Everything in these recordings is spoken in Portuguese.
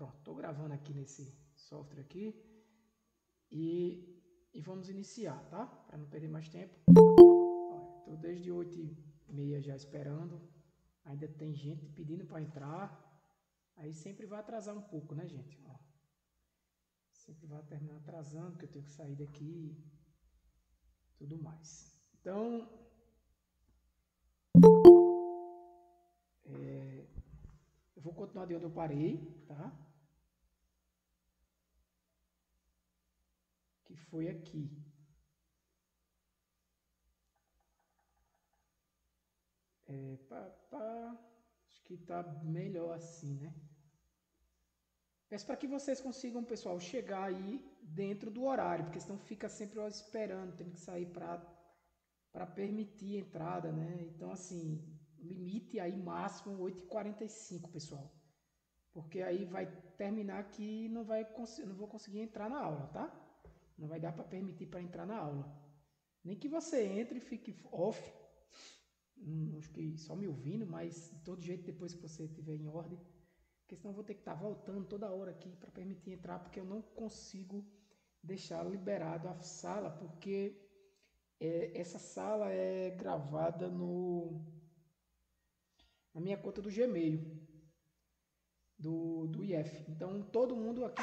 Pronto, estou gravando aqui nesse software aqui e vamos iniciar, tá? Para não perder mais tempo. Estou desde 8h30 já esperando. Ainda tem gente pedindo para entrar. Aí sempre vai atrasar um pouco, né, gente? Ó, sempre vai terminar atrasando, porque eu tenho que sair daqui e tudo mais. Então, eu vou continuar de onde eu parei, tá? Que foi aqui. Acho que tá melhor assim, né? Peço para que vocês consigam, pessoal, chegar aí dentro do horário, porque senão fica sempre esperando, tem que sair para permitir a entrada, né? Então, assim, limite aí máximo 8h45, pessoal. Porque aí vai terminar aqui e não vou conseguir entrar na aula, tá? Não vai dar para permitir para entrar na aula. Nem que você entre e fique off, acho que só me ouvindo, mas de todo jeito depois que você estiver em ordem, porque senão eu vou ter que estar voltando toda hora aqui para permitir entrar, porque eu não consigo deixar liberado a sala, porque essa sala é gravada na minha conta do Gmail, do IF. Então todo mundo aqui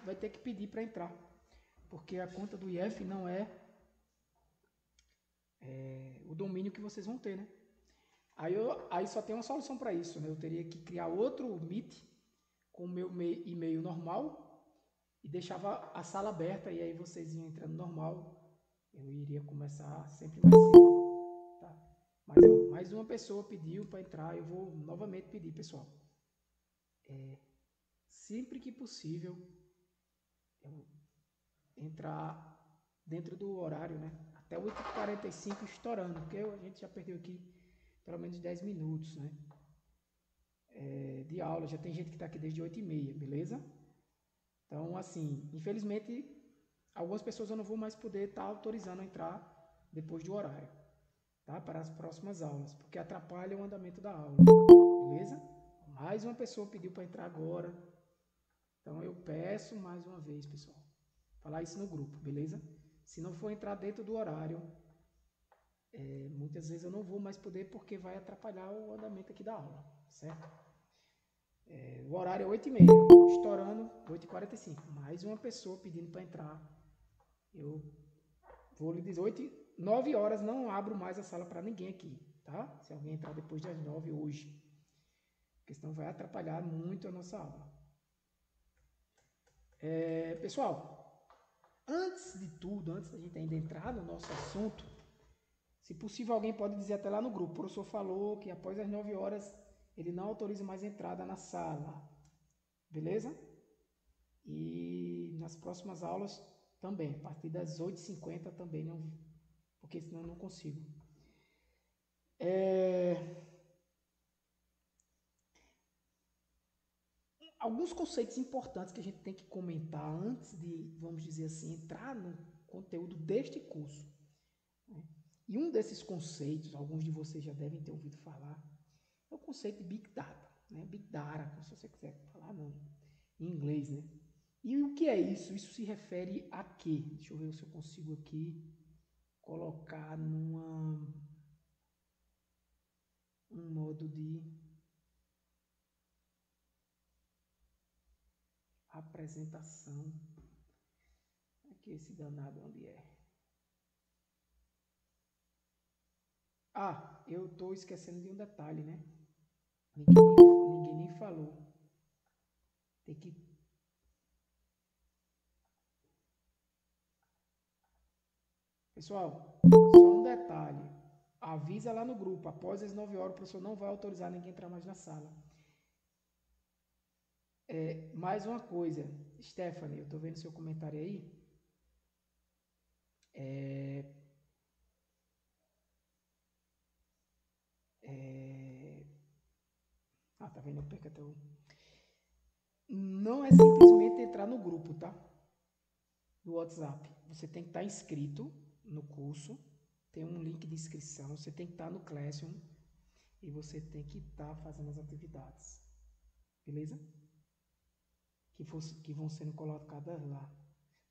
vai ter que pedir para entrar, porque a conta do IF não é o domínio que vocês vão ter, né? Aí só tem uma solução para isso, né? Eu teria que criar outro Meet com o meu e-mail normal e deixava a sala aberta, e aí vocês iam entrando normal. Eu iria começar sempre mais cedo, tá? Mas mais uma pessoa pediu para entrar, eu vou novamente pedir, pessoal. Sempre que possível, eu entrar dentro do horário, né? Até 8h45 estourando, porque a gente já perdeu aqui pelo menos 10 minutos, né? De aula, já tem gente que está aqui desde 8h30, beleza? Então, assim, infelizmente, algumas pessoas eu não vou mais poder estar autorizando a entrar depois do horário, tá? Para as próximas aulas, porque atrapalha o andamento da aula, beleza? Mais uma pessoa pediu para entrar agora, então eu peço mais uma vez, pessoal, falar isso no grupo, beleza? Se não for entrar dentro do horário, muitas vezes eu não vou mais poder, porque vai atrapalhar o andamento aqui da aula, certo? O horário é 8h30, estourando 8h45. Mais uma pessoa pedindo para entrar. Eu vou lhe dizer, 9 horas não abro mais a sala para ninguém aqui, tá? Se alguém entrar depois das 9 hoje, porque senão vai atrapalhar muito a nossa aula. Pessoal, antes de tudo, antes da gente ainda entrar no nosso assunto, se possível alguém pode dizer até lá no grupo, o professor falou que após as 9 horas ele não autoriza mais entrada na sala, beleza? E nas próximas aulas também, a partir das 8h50 também não, porque senão eu não consigo. Alguns conceitos importantes que a gente tem que comentar antes de, vamos dizer assim, entrar no conteúdo deste curso, né? E um desses conceitos, alguns de vocês já devem ter ouvido falar, é o conceito de Big Data, né? Big Data, se você quiser falar em inglês, né? E o que é isso? Isso se refere a quê? Deixa eu ver se eu consigo aqui colocar um modo de apresentação. Aqui esse danado onde é? Eu estou esquecendo de um detalhe, né? Ninguém nem falou. Tem que... Pessoal, só um detalhe. Avisa lá no grupo. Após as 9 horas, o professor não vai autorizar ninguém a entrar mais na sala. Mais uma coisa. Stephanie, eu estou vendo seu comentário aí. Tá vendo? Eu perco até o... Não é simplesmente entrar no grupo, tá? Do WhatsApp. Você tem que estar inscrito no curso. Tem um link de inscrição. Você tem que estar no Classroom. E você tem que estar fazendo as atividades. Beleza? que vão sendo colocadas lá.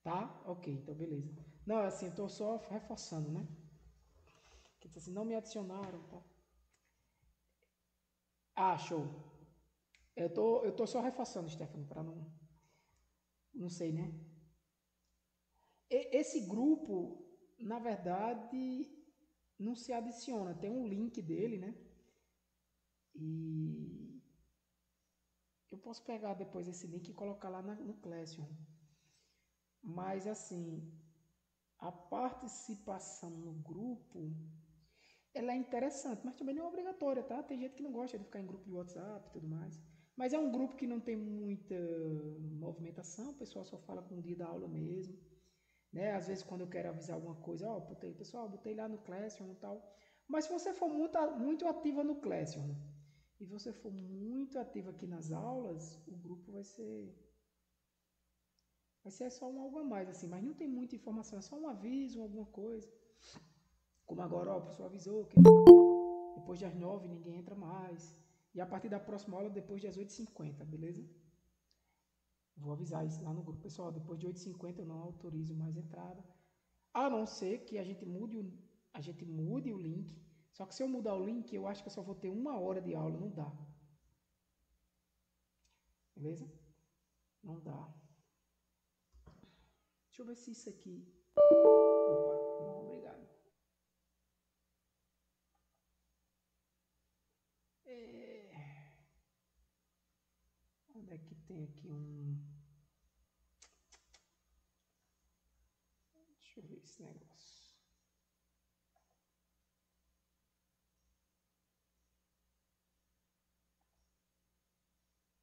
Tá? Ok, então beleza. Não, é assim, eu tô só reforçando, né? Que diz assim, não me adicionaram, tá? Ah, show. Eu tô só reforçando, Stephanie, para não sei, né? Esse grupo, na verdade, não se adiciona. Tem um link dele, né? E eu posso pegar depois esse link e colocar lá no Classroom. Mas assim, a participação no grupo, ela é interessante, mas também não é obrigatória, tá? Tem gente que não gosta de ficar em grupo de WhatsApp e tudo mais. Mas é um grupo que não tem muita movimentação, o pessoal só fala com o dia da aula mesmo, né? Às vezes quando eu quero avisar alguma coisa, ó, botei, pessoal, botei lá no Classroom e tal. Mas se você for muito ativa no Classroom e você for muito ativa aqui nas aulas, o grupo vai ser só um algo a mais, assim, mas não tem muita informação, é só um aviso, alguma coisa. Como agora, ó, o pessoal avisou que depois das 9 ninguém entra mais. E a partir da próxima aula, depois das 8h50, beleza? Vou avisar isso lá no grupo. Pessoal, depois de 8h50 eu não autorizo mais entrada. A não ser que a gente mude o link. Só que se eu mudar o link, eu acho que eu só vou ter 1 hora de aula. Não dá. Beleza? Não dá. Deixa eu ver se isso aqui... Opa, não, obrigado. Onde é que tem aqui um... Deixa eu ver esse negócio.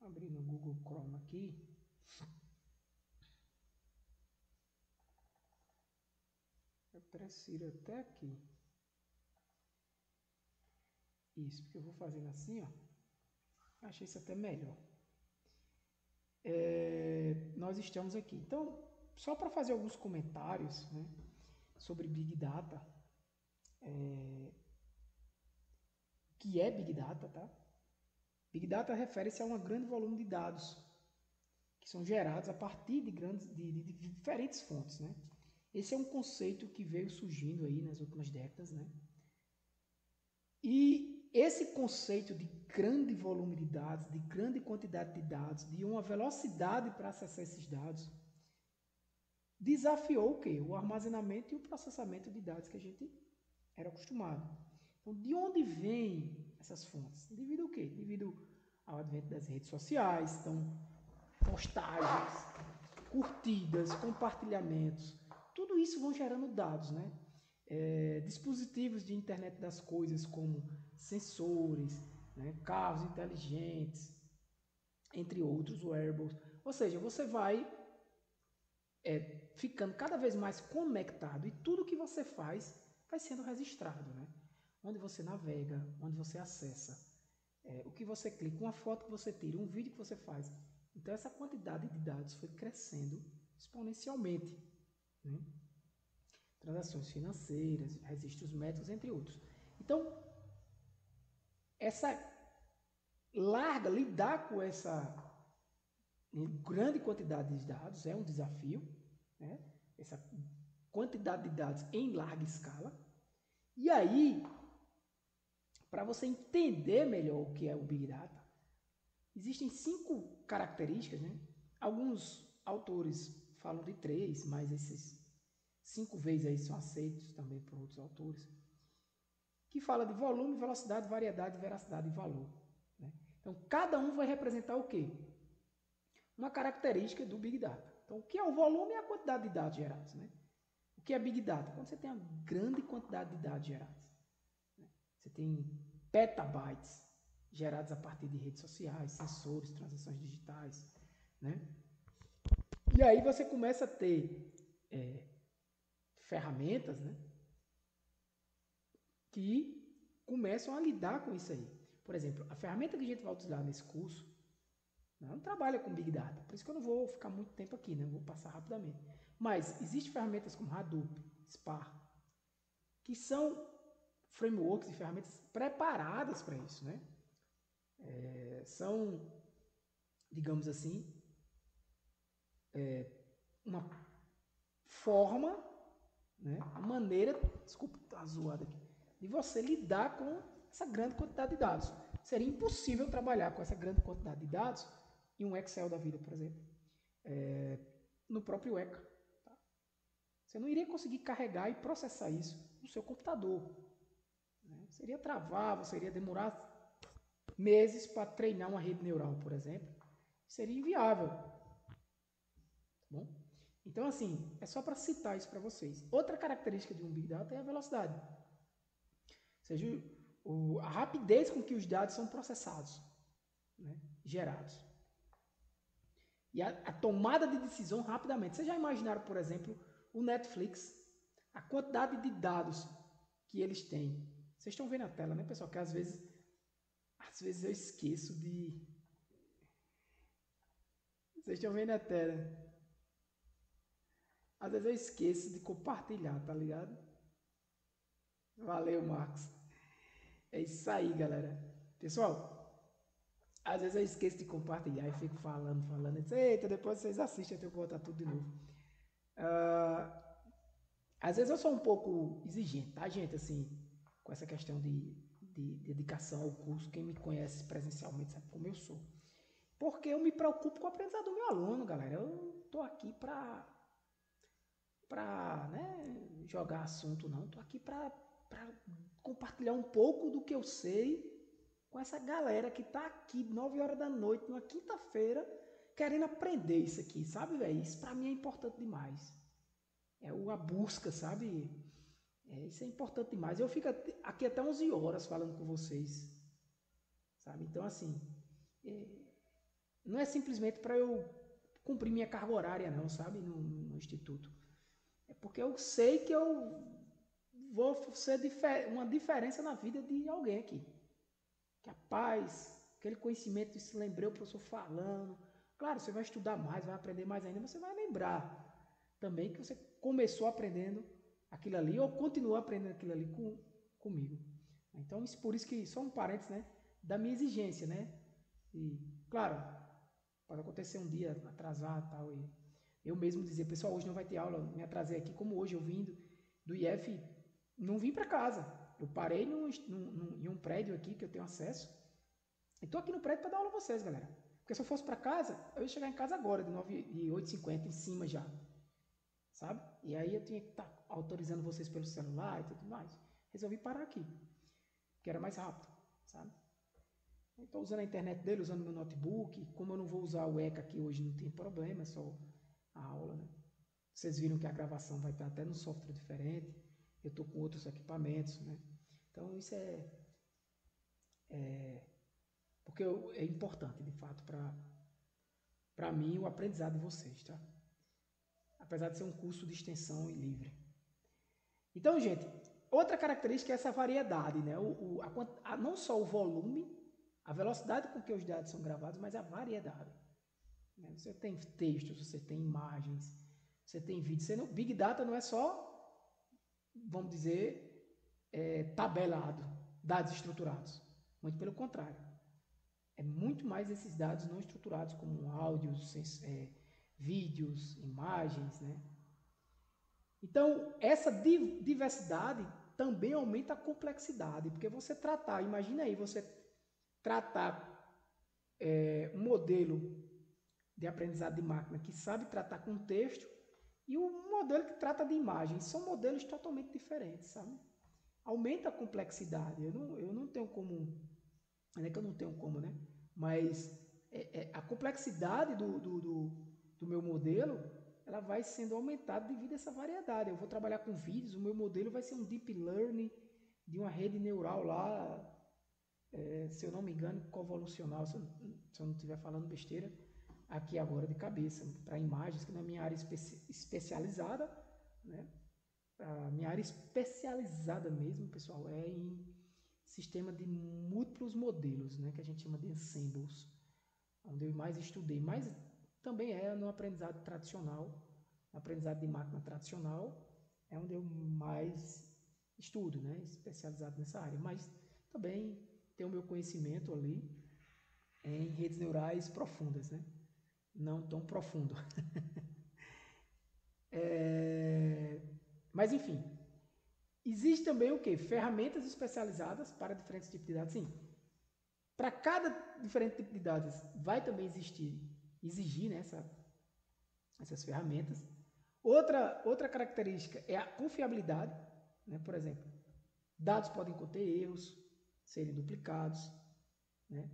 Abrir no Google Chrome aqui. Eu prefiro até aqui. Isso, porque eu vou fazendo assim, ó. Achei isso até melhor. Nós estamos aqui. Então, só para fazer alguns comentários, né, sobre Big Data, que é Big Data, tá? Big Data refere-se a um grande volume de dados que são gerados a partir de diferentes fontes, né? Esse é um conceito que veio surgindo aí nas últimas décadas, né? E esse conceito de grande volume de dados, de grande quantidade de dados, de uma velocidade para acessar esses dados, desafiou o quê? O armazenamento e o processamento de dados que a gente era acostumado. Então, de onde vêm essas fontes? Devido ao quê? Devido ao advento das redes sociais, então, postagens, curtidas, compartilhamentos, tudo isso vão gerando dados, né? Dispositivos de internet das coisas como sensores, né? Carros inteligentes, entre outros wearables. Ou seja, você vai ficando cada vez mais conectado e tudo que você faz vai sendo registrado, né? Onde você navega, onde você acessa, o que você clica, uma foto que você tira, um vídeo que você faz. Então essa quantidade de dados foi crescendo exponencialmente, né? Transações financeiras, registros médicos, entre outros. Então, essa lidar com essa grande quantidade de dados é um desafio, né? Essa quantidade de dados em larga escala. E aí, para você entender melhor o que é o Big Data, existem 5 características, né? Alguns autores falam de 3, mas esses 5 vezes aí são aceitos também por outros autores, que fala de volume, velocidade, variedade, veracidade e valor, né? Então, cada um vai representar o quê? Uma característica do Big Data. Então, o que é o volume é a quantidade de dados gerados, né? O que é Big Data? Quando você tem uma grande quantidade de dados gerados, né? Você tem petabytes gerados a partir de redes sociais, sensores, transações digitais, né? E aí você começa a ter ferramentas, né, que começam a lidar com isso aí. Por exemplo, a ferramenta que a gente vai utilizar nesse curso não trabalha com Big Data, por isso que eu não vou ficar muito tempo aqui, né? Eu vou passar rapidamente. Mas existem ferramentas como Hadoop, Spark, que são frameworks e ferramentas preparadas para isso, né? São, digamos assim, uma forma, né, a maneira, desculpa, tá zoado aqui, de você lidar com essa grande quantidade de dados. Seria impossível trabalhar com essa grande quantidade de dados em um Excel da vida, por exemplo, no próprio ECA. Tá? Você não iria conseguir carregar e processar isso no seu computador. Né? Você iria travar, você iria demorar meses para treinar uma rede neural, por exemplo. Seria inviável. Tá bom? Então, assim, é só para citar isso para vocês. Outra característica de um Big Data é a velocidade. Ou seja, a rapidez com que os dados são processados, né, gerados. E a tomada de decisão rapidamente. Vocês já imaginaram, por exemplo, o Netflix, a quantidade de dados que eles têm. Vocês estão vendo a tela, né, pessoal? Que às vezes eu esqueço de... Vocês estão vendo a tela. Às vezes eu esqueço de compartilhar, tá ligado? Valeu, Marcos. É isso aí, galera. Pessoal, às vezes eu esqueço de compartilhar e fico falando. Eita, depois vocês assistem até eu botar tudo de novo. Às vezes eu sou um pouco exigente, tá, gente? Assim, com essa questão de dedicação ao curso. Quem me conhece presencialmente sabe como eu sou. Porque eu me preocupo com o aprendizado do meu aluno, galera. Eu tô aqui pra né, jogar assunto, não. Tô aqui pra compartilhar um pouco do que eu sei com essa galera que tá aqui 9 horas da noite, numa quinta-feira, querendo aprender isso aqui, sabe, velho? Isso pra mim é importante demais. É a busca, sabe? Isso é importante demais. Eu fico aqui até 11 horas falando com vocês, sabe? Então, assim, não é simplesmente para eu cumprir minha carga horária, não, sabe? No instituto. É porque eu sei que eu vou ser uma diferença na vida de alguém aqui. Que a paz, aquele conhecimento que se lembrou o professor falando. Claro, você vai estudar mais, vai aprender mais ainda, mas você vai lembrar também que você começou aprendendo aquilo ali ou continuou aprendendo aquilo ali comigo. Então, por isso que, só um parênteses, né, da minha exigência, né? E, claro, pode acontecer um dia atrasado e tal, e eu mesmo dizer, pessoal, hoje não vai ter aula, me atrasei aqui, como hoje eu vim do IF, não vim para casa. Eu parei em um prédio aqui que eu tenho acesso, e tô aqui no prédio para dar aula a vocês, galera. Porque se eu fosse para casa, eu ia chegar em casa agora, de 8h50 em cima já. Sabe? E aí eu tinha que estar autorizando vocês pelo celular e tudo mais. Resolvi parar aqui, que era mais rápido, sabe? Estou usando a internet dele, usando meu notebook. Como eu não vou usar o ECA aqui hoje, não tem problema, é só a aula, né? Vocês viram que a gravação vai estar até no software diferente. Eu estou com outros equipamentos, né? Então isso porque é importante, de fato, para mim o aprendizado de vocês, tá? Apesar de ser um curso de extensão e livre. Então, gente, outra característica é essa variedade, né? Não só o volume, a velocidade com que os dados são gravados, mas a variedade. Né? Você tem textos, você tem imagens, você tem vídeos. Big Data não é só, vamos dizer, tabelado, dados estruturados. Muito pelo contrário. É muito mais esses dados não estruturados, como áudios, vídeos, imagens, né? Então, essa diversidade também aumenta a complexidade, porque você imagina aí, você tratar um modelo de aprendizado de máquina que sabe tratar com texto e um modelo que trata de imagens. São modelos totalmente diferentes, sabe? Aumenta a complexidade. Eu não tenho como, não é que eu não tenho como, né? Mas a complexidade do meu modelo, ela vai sendo aumentada devido a essa variedade. Eu vou trabalhar com vídeos, o meu modelo vai ser um deep learning de uma rede neural lá, se eu não me engano, convolucional, se eu não estiver falando besteira, aqui agora de cabeça, para imagens, que na minha área especializada, né? A minha área especializada mesmo, pessoal, é em sistema de múltiplos modelos, né? Que a gente chama de ensembles, onde eu mais estudei, mas também é no aprendizado tradicional, no aprendizado de máquina tradicional, é onde eu mais estudo, né? Especializado nessa área, mas também tenho o meu conhecimento ali em redes neurais profundas, né? não tão profundo. Mas enfim, existe também o que? Ferramentas especializadas para diferentes tipos de dados. Sim, para cada diferente tipo de dados vai também exigir, né, essas ferramentas. Outra característica é a confiabilidade, né? Por exemplo, dados podem conter erros, serem duplicados, né?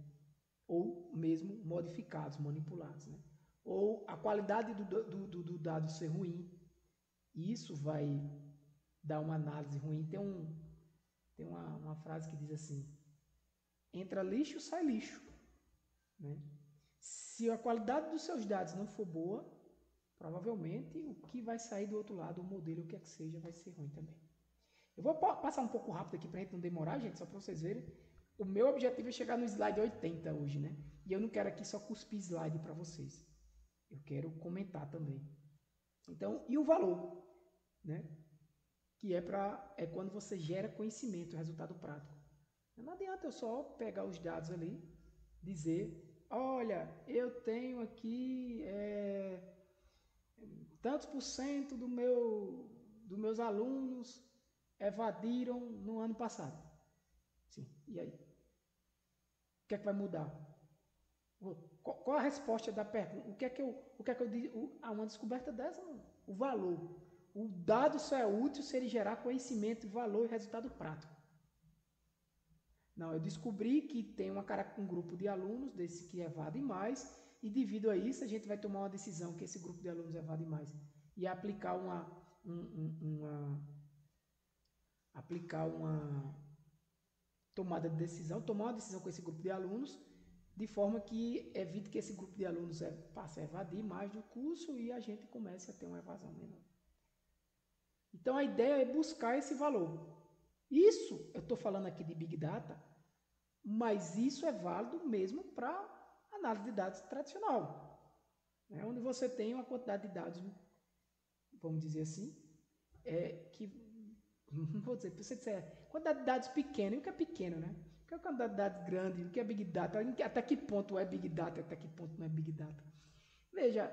Ou mesmo modificados, manipulados, né? Ou a qualidade do dado ser ruim. E isso vai dar uma análise ruim. Tem uma frase que diz assim: entra lixo, sai lixo, né? Se a qualidade dos seus dados não for boa, provavelmente o que vai sair do outro lado, o modelo, o que é que seja, vai ser ruim também. Eu vou passar um pouco rápido aqui para a gente não demorar, gente, só para vocês verem. O meu objetivo é chegar no slide 80 hoje, né? E eu não quero aqui só cuspir slide para vocês. Eu quero comentar também. Então, e o valor, né? Que é quando você gera conhecimento, resultado prático. Não adianta eu só pegar os dados ali, dizer, olha, eu tenho aqui tantos por cento dos meus alunos evadiram no ano passado. Sim, e aí? O que é que vai mudar? Qual a resposta da pergunta? O que é que eu digo? Uma descoberta dessa, não. O valor. O dado só é útil se ele gerar conhecimento, valor e resultado prático. Não, eu descobri que tem um grupo de alunos desse que evadem mais e devido a isso a gente vai tomar uma decisão que esse grupo de alunos evadem mais e aplicar uma tomada de decisão, tomar uma decisão com esse grupo de alunos de forma que evite que esse grupo de alunos passe a evadir mais do curso e a gente comece a ter uma evasão menor. Então a ideia é buscar esse valor. Isso, eu estou falando aqui de Big Data, mas isso é válido mesmo para análise de dados tradicional, né? Onde você tem uma quantidade de dados, vamos dizer assim, que, não vou dizer, você disser, quantidade de dados pequena, e o que é pequeno, né? O que é quantidade de dados grande, o que é Big Data, até que ponto é Big Data, até que ponto não é Big Data. Veja,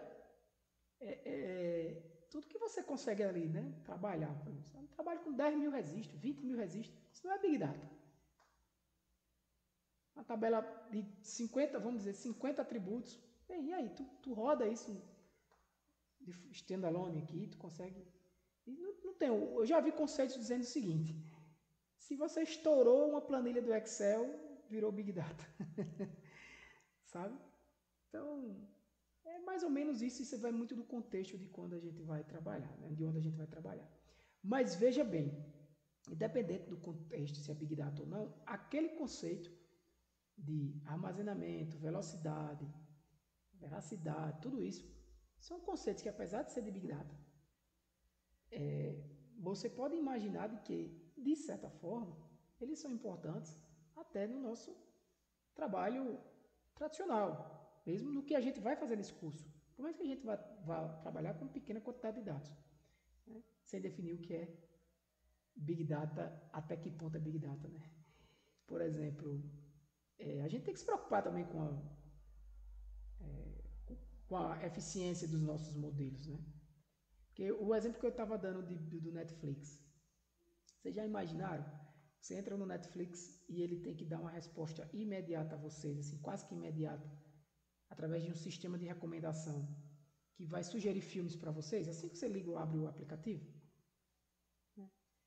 tudo que você consegue ali, né, trabalhar, por exemplo, você trabalha com 10 mil registros, 20 mil registros, isso não é Big Data. Uma tabela de 50, vamos dizer, 50 atributos, e aí, tu roda isso de standalone aqui, tu consegue... Não tem, eu já vi conceitos dizendo o seguinte: se você estourou uma planilha do Excel, virou Big Data. Sabe? Então, é mais ou menos isso. Isso vai muito do contexto de quando a gente vai trabalhar, né? De onde a gente vai trabalhar. Mas veja bem, independente do contexto, se é Big Data ou não, aquele conceito de armazenamento, velocidade, veracidade, tudo isso, são conceitos que, apesar de ser de Big Data, você pode imaginar de que, de certa forma, eles são importantes até no nosso trabalho tradicional, mesmo no que a gente vai fazer nesse curso. Por mais que a gente vá trabalhar com pequena quantidade de dados, né? Sem definir o que é Big Data, até que ponto é Big Data, né? Por exemplo, a gente tem que se preocupar também com a eficiência dos nossos modelos, né? Porque o exemplo que eu estava dando do Netflix, vocês já imaginaram? Você entra no Netflix e ele tem que dar uma resposta imediata a vocês, assim, quase que imediata, através de um sistema de recomendação que vai sugerir filmes para vocês, assim que você liga ou abre o aplicativo.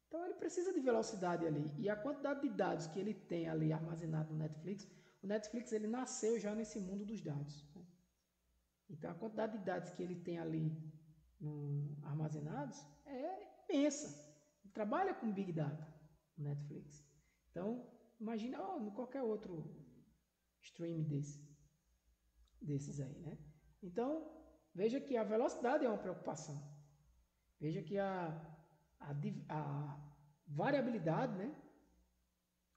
Então ele precisa de velocidade ali. E a quantidade de dados que ele tem ali armazenado no Netflix, o Netflix ele nasceu já nesse mundo dos dados, né? Então a quantidade de dados que ele tem ali armazenados é imensa. Ele trabalha com Big Data, o Netflix. Então, imagina qualquer outro stream desses aí, né? Então, veja que a velocidade é uma preocupação. Veja que a variabilidade, né?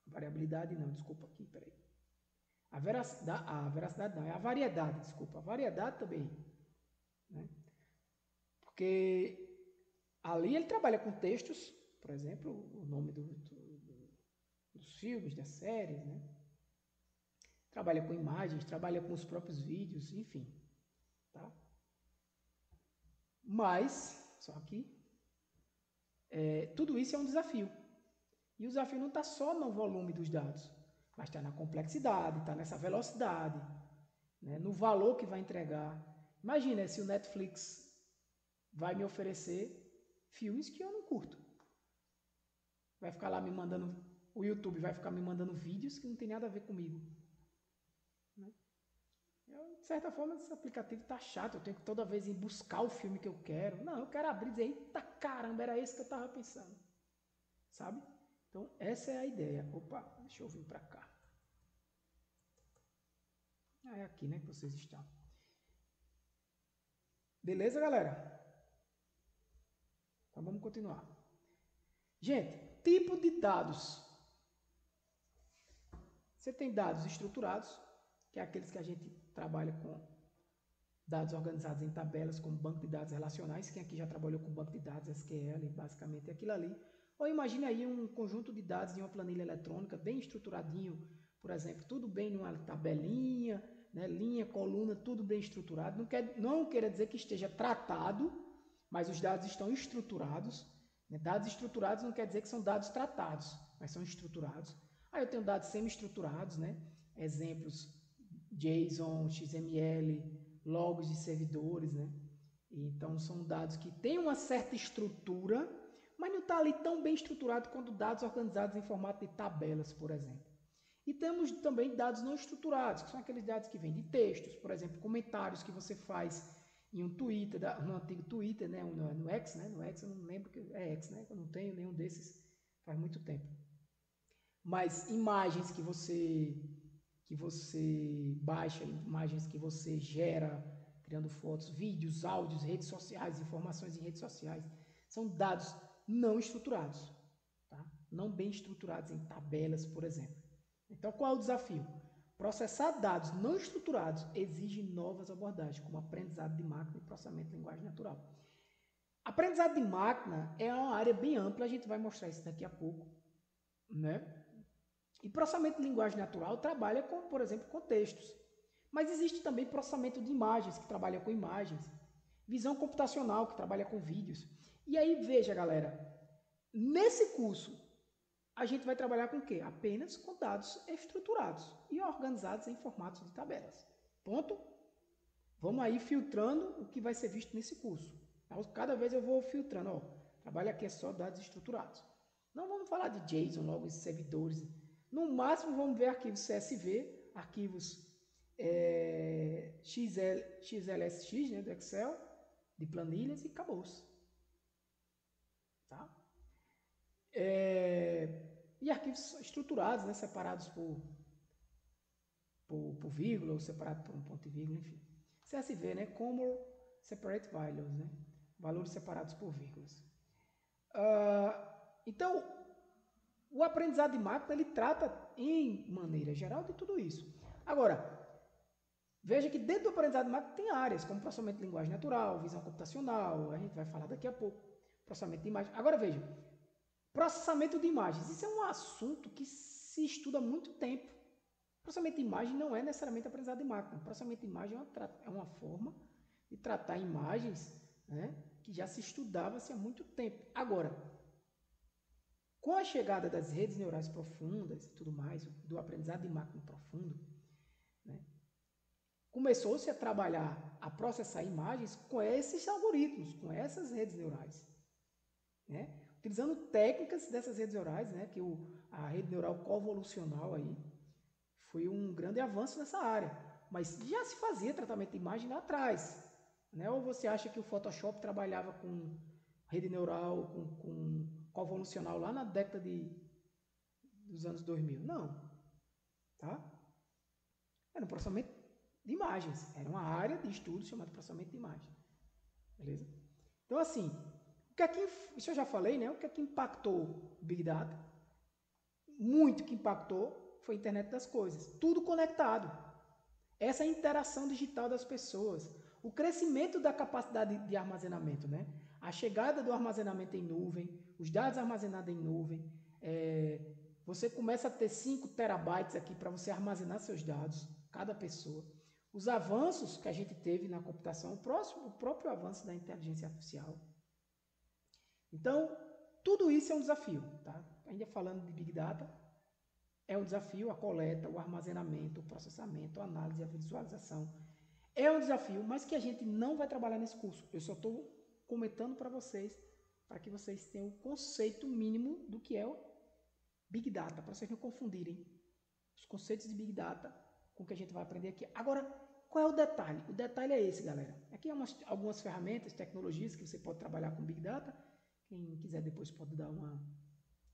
Variabilidade não, desculpa aqui, peraí. A veracidade não, é a variedade, desculpa. A variedade também, né? Porque ali ele trabalha com textos, por exemplo, o nome dos filmes, das séries, né? Trabalha com imagens, trabalha com os próprios vídeos, enfim. tá? Mas, só aqui, tudo isso é um desafio. E o desafio não está só no volume dos dados, mas está na complexidade, está nessa velocidade, né? No valor que vai entregar. Imagina se o Netflix vai me oferecer filmes que eu não curto. Vai ficar lá me mandando, o YouTube vai ficar me mandando vídeos que não tem nada a ver comigo. Né? De certa forma, esse aplicativo tá chato, eu tenho que toda vez ir buscar o filme que eu quero. Não, eu quero abrir e dizer, eita caramba, era esse que eu estava pensando. Sabe? Então, essa é a ideia. Opa, deixa eu vir para cá. É aqui, né, que vocês estão. Beleza, galera? Então, vamos continuar. Gente, tipo de dados. Você tem dados estruturados, que é aqueles que a gente trabalha com dados organizados em tabelas, como banco de dados relacionais. Quem aqui já trabalhou com banco de dados SQL, basicamente é aquilo ali. Ou imagine aí um conjunto de dados em uma planilha eletrônica, bem estruturadinho, por exemplo, tudo bem numa tabelinha, né, linha, coluna, tudo bem estruturado. Não quer dizer que esteja tratado, mas os dados estão estruturados. Né? Dados estruturados não quer dizer que são dados tratados, mas são estruturados. Aí eu tenho dados semi-estruturados, né? Exemplos, JSON, XML, logs de servidores, né? Então, são dados que têm uma certa estrutura, mas não está ali tão bem estruturado quanto dados organizados em formato de tabelas, por exemplo. E temos também dados não estruturados, que são aqueles dados que vêm de textos, por exemplo, comentários que você faz em um Twitter, no antigo Twitter, né? No X, né? No X eu não lembro, é X, né? Eu não tenho nenhum desses faz muito tempo. Mas imagens que você baixa, imagens que você gera, criando fotos, vídeos, áudios, redes sociais, informações em redes sociais, são dados não estruturados, tá? Não bem estruturados em tabelas, por exemplo. Então, qual é o desafio? Processar dados não estruturados exige novas abordagens, como aprendizado de máquina e processamento de linguagem natural. Aprendizado de máquina é uma área bem ampla, a gente vai mostrar isso daqui a pouco, né? E processamento de linguagem natural trabalha com, por exemplo, com textos. Mas existe também processamento de imagens, que trabalha com imagens. Visão computacional, que trabalha com vídeos. E aí, veja, galera, nesse curso, a gente vai trabalhar com o quê? Apenas com dados estruturados e organizados em formatos de tabelas. Ponto? Vamos aí filtrando o que vai ser visto nesse curso. Cada vez eu vou filtrando. Ó, trabalho aqui é só dados estruturados. Não vamos falar de JSON, logos, servidores. No máximo, vamos ver arquivos CSV, arquivos XLSX, né, do Excel, de planilhas e acabou-se. Tá? E arquivos estruturados, né, separados por vírgula, ou separado por um ponto e vírgula, enfim. CSV, né, Common Separate Values, né, valores separados por vírgulas. Então, o aprendizado de máquina, ele trata, em maneira geral, de tudo isso. Agora, veja que dentro do aprendizado de máquina tem áreas, como processamento de linguagem natural, visão computacional, a gente vai falar daqui a pouco, processamento de imagem. Agora, veja, processamento de imagens, isso é um assunto que se estuda há muito tempo. Processamento de imagem não é necessariamente aprendizado de máquina. Processamento de imagem é uma forma de tratar imagens, né, que já se estudava há muito tempo. Agora, com a chegada das redes neurais profundas e tudo mais, do aprendizado de máquina profundo, né, começou-se a trabalhar, a processar imagens com esses algoritmos, com essas redes neurais. Né, utilizando técnicas dessas redes neurais, né, que a rede neural convolucional aí foi um grande avanço nessa área. Mas já se fazia tratamento de imagem lá atrás. Né? Ou você acha que o Photoshop trabalhava com rede neural, com convolucional lá na década dos anos 2000? Não. Tá? Era um processamento de imagens. Era uma área de estudo chamada processamento de imagem. Beleza? Então, assim, isso eu já falei, né? O que é que impactou o Big Data? Muito que impactou foi a internet das coisas. Tudo conectado. Essa interação digital das pessoas. O crescimento da capacidade de armazenamento, né? A chegada do armazenamento em nuvem, os dados armazenados em nuvem. Você começa a ter 5 terabytes aqui para você armazenar seus dados, cada pessoa. os avanços que a gente teve na computação, o próprio avanço da inteligência artificial. Então, tudo isso é um desafio, tá? Ainda falando de Big Data, é um desafio a coleta, o armazenamento, o processamento, a análise, a visualização. É um desafio, mas que a gente não vai trabalhar nesse curso. Eu só estou comentando para vocês, para que vocês tenham o conceito mínimo do que é o Big Data, para vocês não confundirem os conceitos de Big Data com o que a gente vai aprender aqui. Agora, qual é o detalhe? O detalhe é esse, galera. Aqui algumas ferramentas, tecnologias que você pode trabalhar com Big Data. Quem quiser depois pode dar uma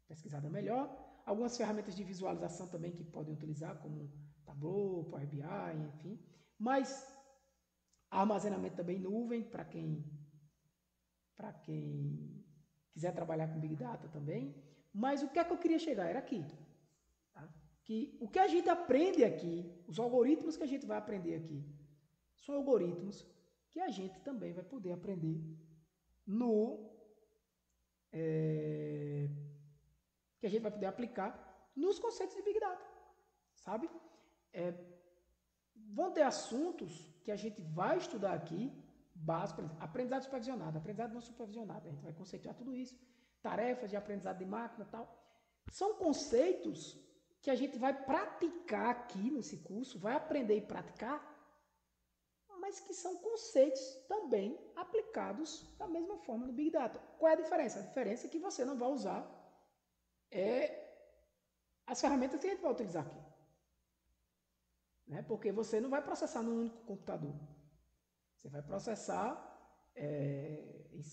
pesquisada melhor. Algumas ferramentas de visualização também que podem utilizar, como Tableau, Power BI, enfim. Mas armazenamento também em nuvem, para quem quiser trabalhar com Big Data também. Mas o que é que eu queria chegar? Era aqui. Tá? Que o que a gente aprende aqui, os algoritmos que a gente vai aprender aqui, são algoritmos que a gente também vai poder aprender que a gente vai poder aplicar nos conceitos de Big Data, sabe? Vão ter assuntos que a gente vai estudar aqui, básico, por exemplo, aprendizado supervisionado, aprendizado não supervisionado, a gente vai conceituar tudo isso, tarefas de aprendizado de máquina e tal. São conceitos que a gente vai praticar aqui nesse curso, vai aprender e praticar, mas que são conceitos também aplicados da mesma forma no Big Data. Qual é a diferença? A diferença é que você não vai usar as ferramentas que a gente vai utilizar aqui. Né? Porque você não vai processar num único computador. Você vai processar em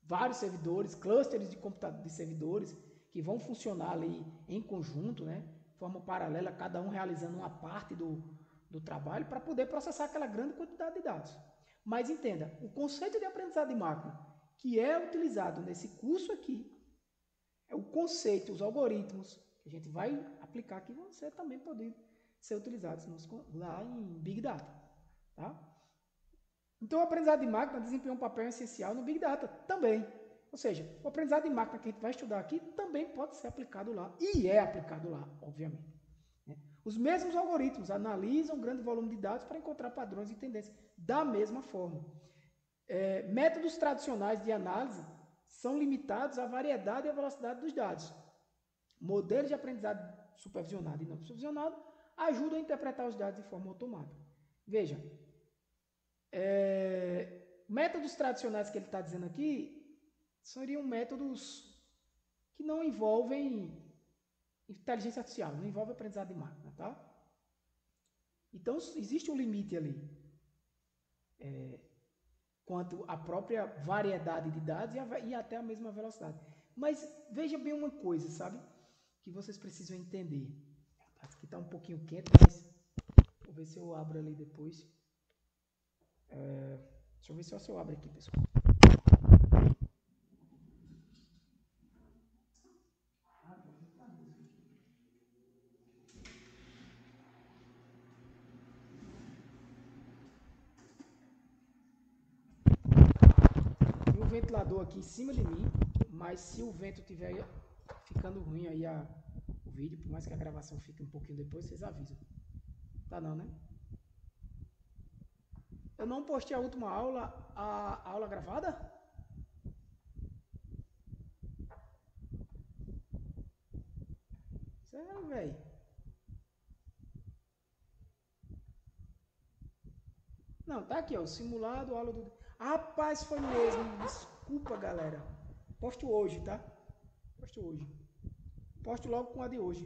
vários servidores, clusters de servidores que vão funcionar ali em conjunto, né? De forma paralela, cada um realizando uma parte do trabalho para poder processar aquela grande quantidade de dados. Mas entenda, o conceito de aprendizado de máquina que é utilizado nesse curso aqui, é o conceito, os algoritmos que a gente vai aplicar aqui vão ser também poder ser utilizados lá em Big Data. Tá? Então, o aprendizado de máquina desempenha um papel essencial no Big Data também. Ou seja, o aprendizado de máquina que a gente vai estudar aqui também pode ser aplicado lá. E é aplicado lá, obviamente. Os mesmos algoritmos analisam um grande volume de dados para encontrar padrões e tendências da mesma forma. Métodos tradicionais de análise são limitados à variedade e à velocidade dos dados. Modelos de aprendizado supervisionado e não supervisionado ajudam a interpretar os dados de forma automática. Veja, métodos tradicionais que ele está dizendo aqui seriam métodos que não envolvem inteligência artificial, não envolve aprendizado de máquina, tá? Então, existe um limite ali, quanto à própria variedade de dados e até a mesma velocidade. Mas veja bem uma coisa, sabe? Que vocês precisam entender. Aqui está um pouquinho quente, mas vou ver se eu abro ali depois. Deixa eu ver se eu abro aqui, pessoal. Tem um ventilador aqui em cima de mim, mas se o vento estiver ficando ruim aí o vídeo, por mais que a gravação fique um pouquinho depois, vocês avisam. Tá não, né? Eu não postei a última aula, a aula gravada? Sério, velho. Não, tá aqui, ó, o simulado, aula do... Rapaz, foi mesmo, desculpa, galera. Posto hoje, tá? Posto hoje. Posto logo com a de hoje.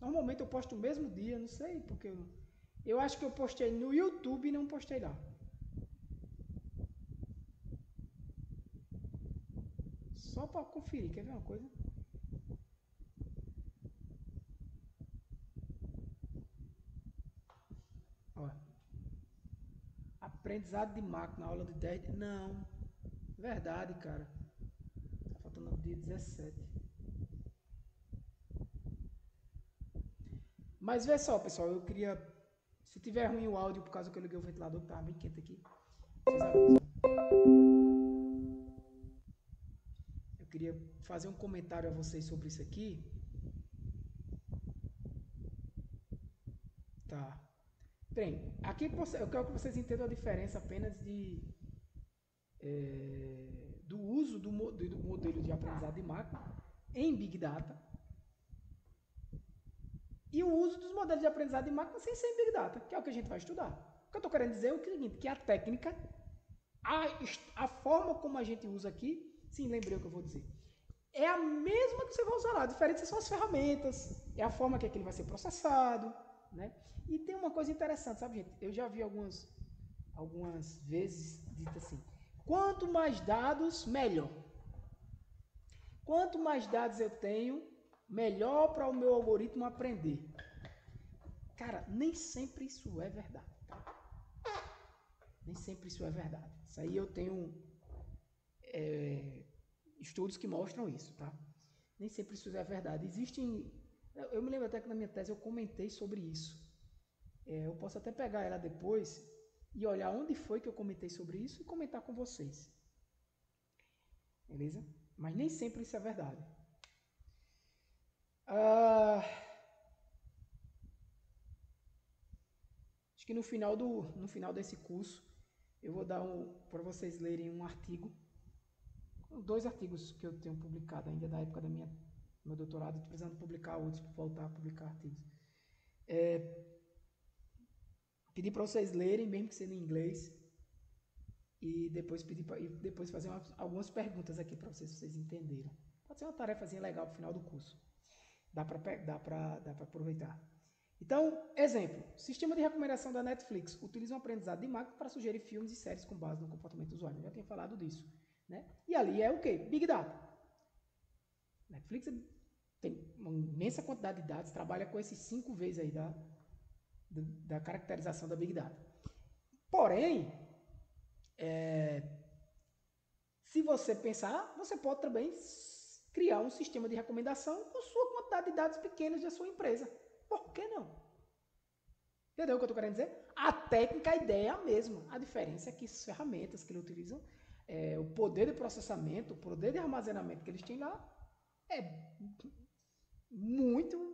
Normalmente eu posto no mesmo dia, não sei porque eu acho que eu postei no YouTube e não postei lá. Só para conferir, quer ver uma coisa? Ó. Aprendizado de máquina, aula de 10. Não. Verdade, cara. Tá faltando o dia 17. Mas vê só, pessoal, eu queria... Se tiver ruim o áudio por causa que eu liguei o ventilador, que tava bem quente aqui, vocês avisam. Eu queria fazer um comentário a vocês sobre isso aqui. Tá. Bem, aqui eu quero que vocês entendam a diferença apenas do uso do modelo de aprendizado de máquina em Big Data e o uso dos modelos de aprendizado de máquina sem ser em Big Data, que é o que a gente vai estudar. O que eu estou querendo dizer é o seguinte, que a técnica, a forma como a gente usa aqui, sim, lembrei o que eu vou dizer, é a mesma que você vai usar lá, diferentes são as ferramentas, é a forma que aquilo vai ser processado, né? E tem uma coisa interessante, sabe, gente? Eu já vi algumas vezes dito assim, quanto mais dados, melhor. Quanto mais dados eu tenho, melhor para o meu algoritmo aprender. Cara, nem sempre isso é verdade. Nem sempre isso é verdade. Isso aí eu tenho estudos que mostram isso, tá? Nem sempre isso é verdade. Existem... Eu me lembro até que na minha tese eu comentei sobre isso. Eu posso até pegar ela depois e olhar onde foi que eu comentei sobre isso e comentar com vocês. Beleza? Mas nem sempre isso é verdade. Acho que no final desse curso eu vou dar para vocês lerem um artigo, 2 artigos que eu tenho publicado ainda da época do meu doutorado, estou precisando publicar outros para voltar a publicar artigos. Pedir para vocês lerem, mesmo que seja em inglês, e depois fazer algumas perguntas aqui para vocês entenderem. Pode ser uma tarefazinha legal para o final do curso. Dá para aproveitar. Então, exemplo, sistema de recomendação da Netflix utiliza um aprendizado de máquina para sugerir filmes e séries com base no comportamento do usuário. Eu já tinha falado disso. Né? E ali é o quê? Big Data. Netflix tem uma imensa quantidade de dados, trabalha com esses 5 vezes aí da caracterização da Big Data. Porém, se você pensar, você pode também criar um sistema de recomendação com sua quantidade de dados pequenos da sua empresa. Por que não? Entendeu o que eu estou querendo dizer? A técnica, a ideia é a mesma. A diferença é que as ferramentas que eles utilizam, o poder de processamento, o poder de armazenamento que eles têm lá, é muito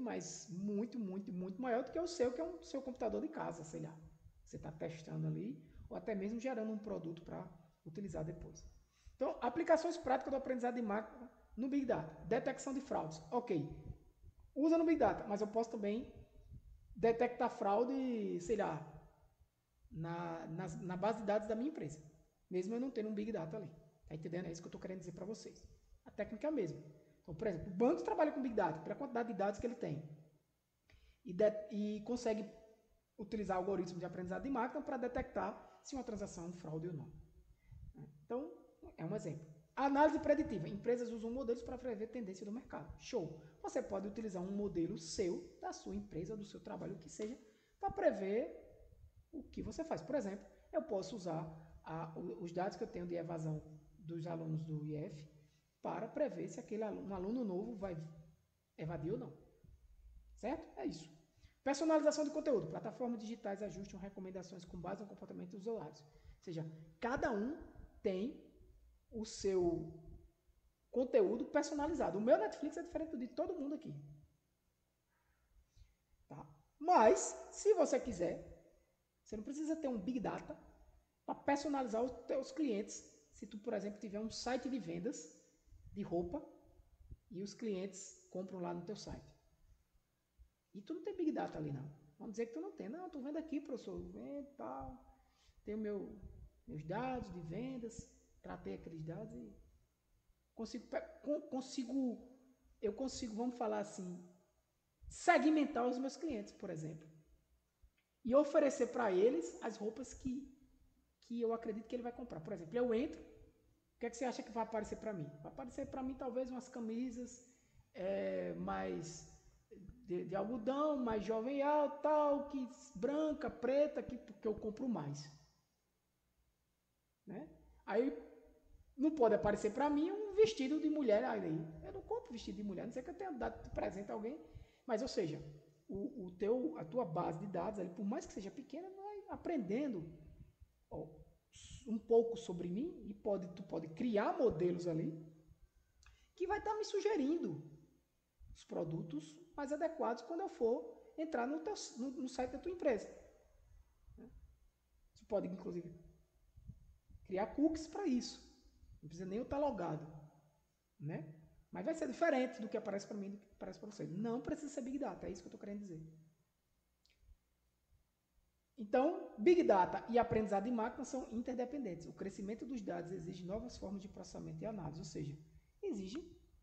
maior do que o seu, que é um seu computador de casa, sei lá. Você está testando ali, ou até mesmo gerando um produto para utilizar depois. Então, aplicações práticas do aprendizado de máquina no Big Data. Detecção de fraudes. Ok. Usa no Big Data, mas eu posso também detectar fraude, sei lá, na base de dados da minha empresa. Mesmo eu não tendo um Big Data ali. Tá entendendo? É isso que eu estou querendo dizer para vocês. A técnica é a mesma. Então, por exemplo, o banco trabalha com Big Data pela quantidade de dados que ele tem. E consegue utilizar algoritmos de aprendizado de máquina para detectar se uma transação é uma fraude ou não. Então, é um exemplo. Análise preditiva. Empresas usam modelos para prever tendência do mercado. Show. Você pode utilizar um modelo seu, da sua empresa, do seu trabalho, o que seja, para prever o que você faz. Por exemplo, eu posso usar os dados que eu tenho de evasão dos alunos do IF para prever se um aluno novo vai evadir ou não. Certo? É isso. Personalização de conteúdo. Plataformas digitais ajustam recomendações com base no comportamento dos usuários. Ou seja, cada um tem o seu conteúdo personalizado. O meu Netflix é diferente de todo mundo aqui. Tá? Mas, se você quiser, você não precisa ter um Big Data para personalizar os teus clientes. Se tu, por exemplo, tiver um site de vendas de roupa e os clientes compram lá no teu site. E tu não tem Big Data ali, não. Vamos dizer que tu não tem. Não, tu vendo aqui, professor, vendo tal. Tenho meus dados de vendas, tratei aqueles dados e eu consigo, vamos falar assim, segmentar os meus clientes, por exemplo. E oferecer para eles as roupas que eu acredito que ele vai comprar. Por exemplo, eu entro, o que é que você acha que vai aparecer para mim? Vai aparecer para mim talvez umas camisas mais de algodão, mais jovial, tal, que branca, preta, que eu compro mais. Né? Aí não pode aparecer para mim um vestido de mulher aí. Eu não compro vestido de mulher, não sei que eu tenha dado presente a alguém. Mas, ou seja, a tua base de dados, ali, por mais que seja pequena, vai aprendendo um pouco sobre mim e tu pode criar modelos ali que vai estar me sugerindo os produtos mais adequados quando eu for entrar no site da tua empresa. pode, inclusive, criar cookies para isso. Não precisa nem eu estar logado, né? Mas vai ser diferente do que aparece para mim do que aparece para você. Não precisa ser Big Data, é isso que eu estou querendo dizer. Então, Big Data e aprendizado de máquina são interdependentes. O crescimento dos dados exige novas formas de processamento e análise, ou seja, exige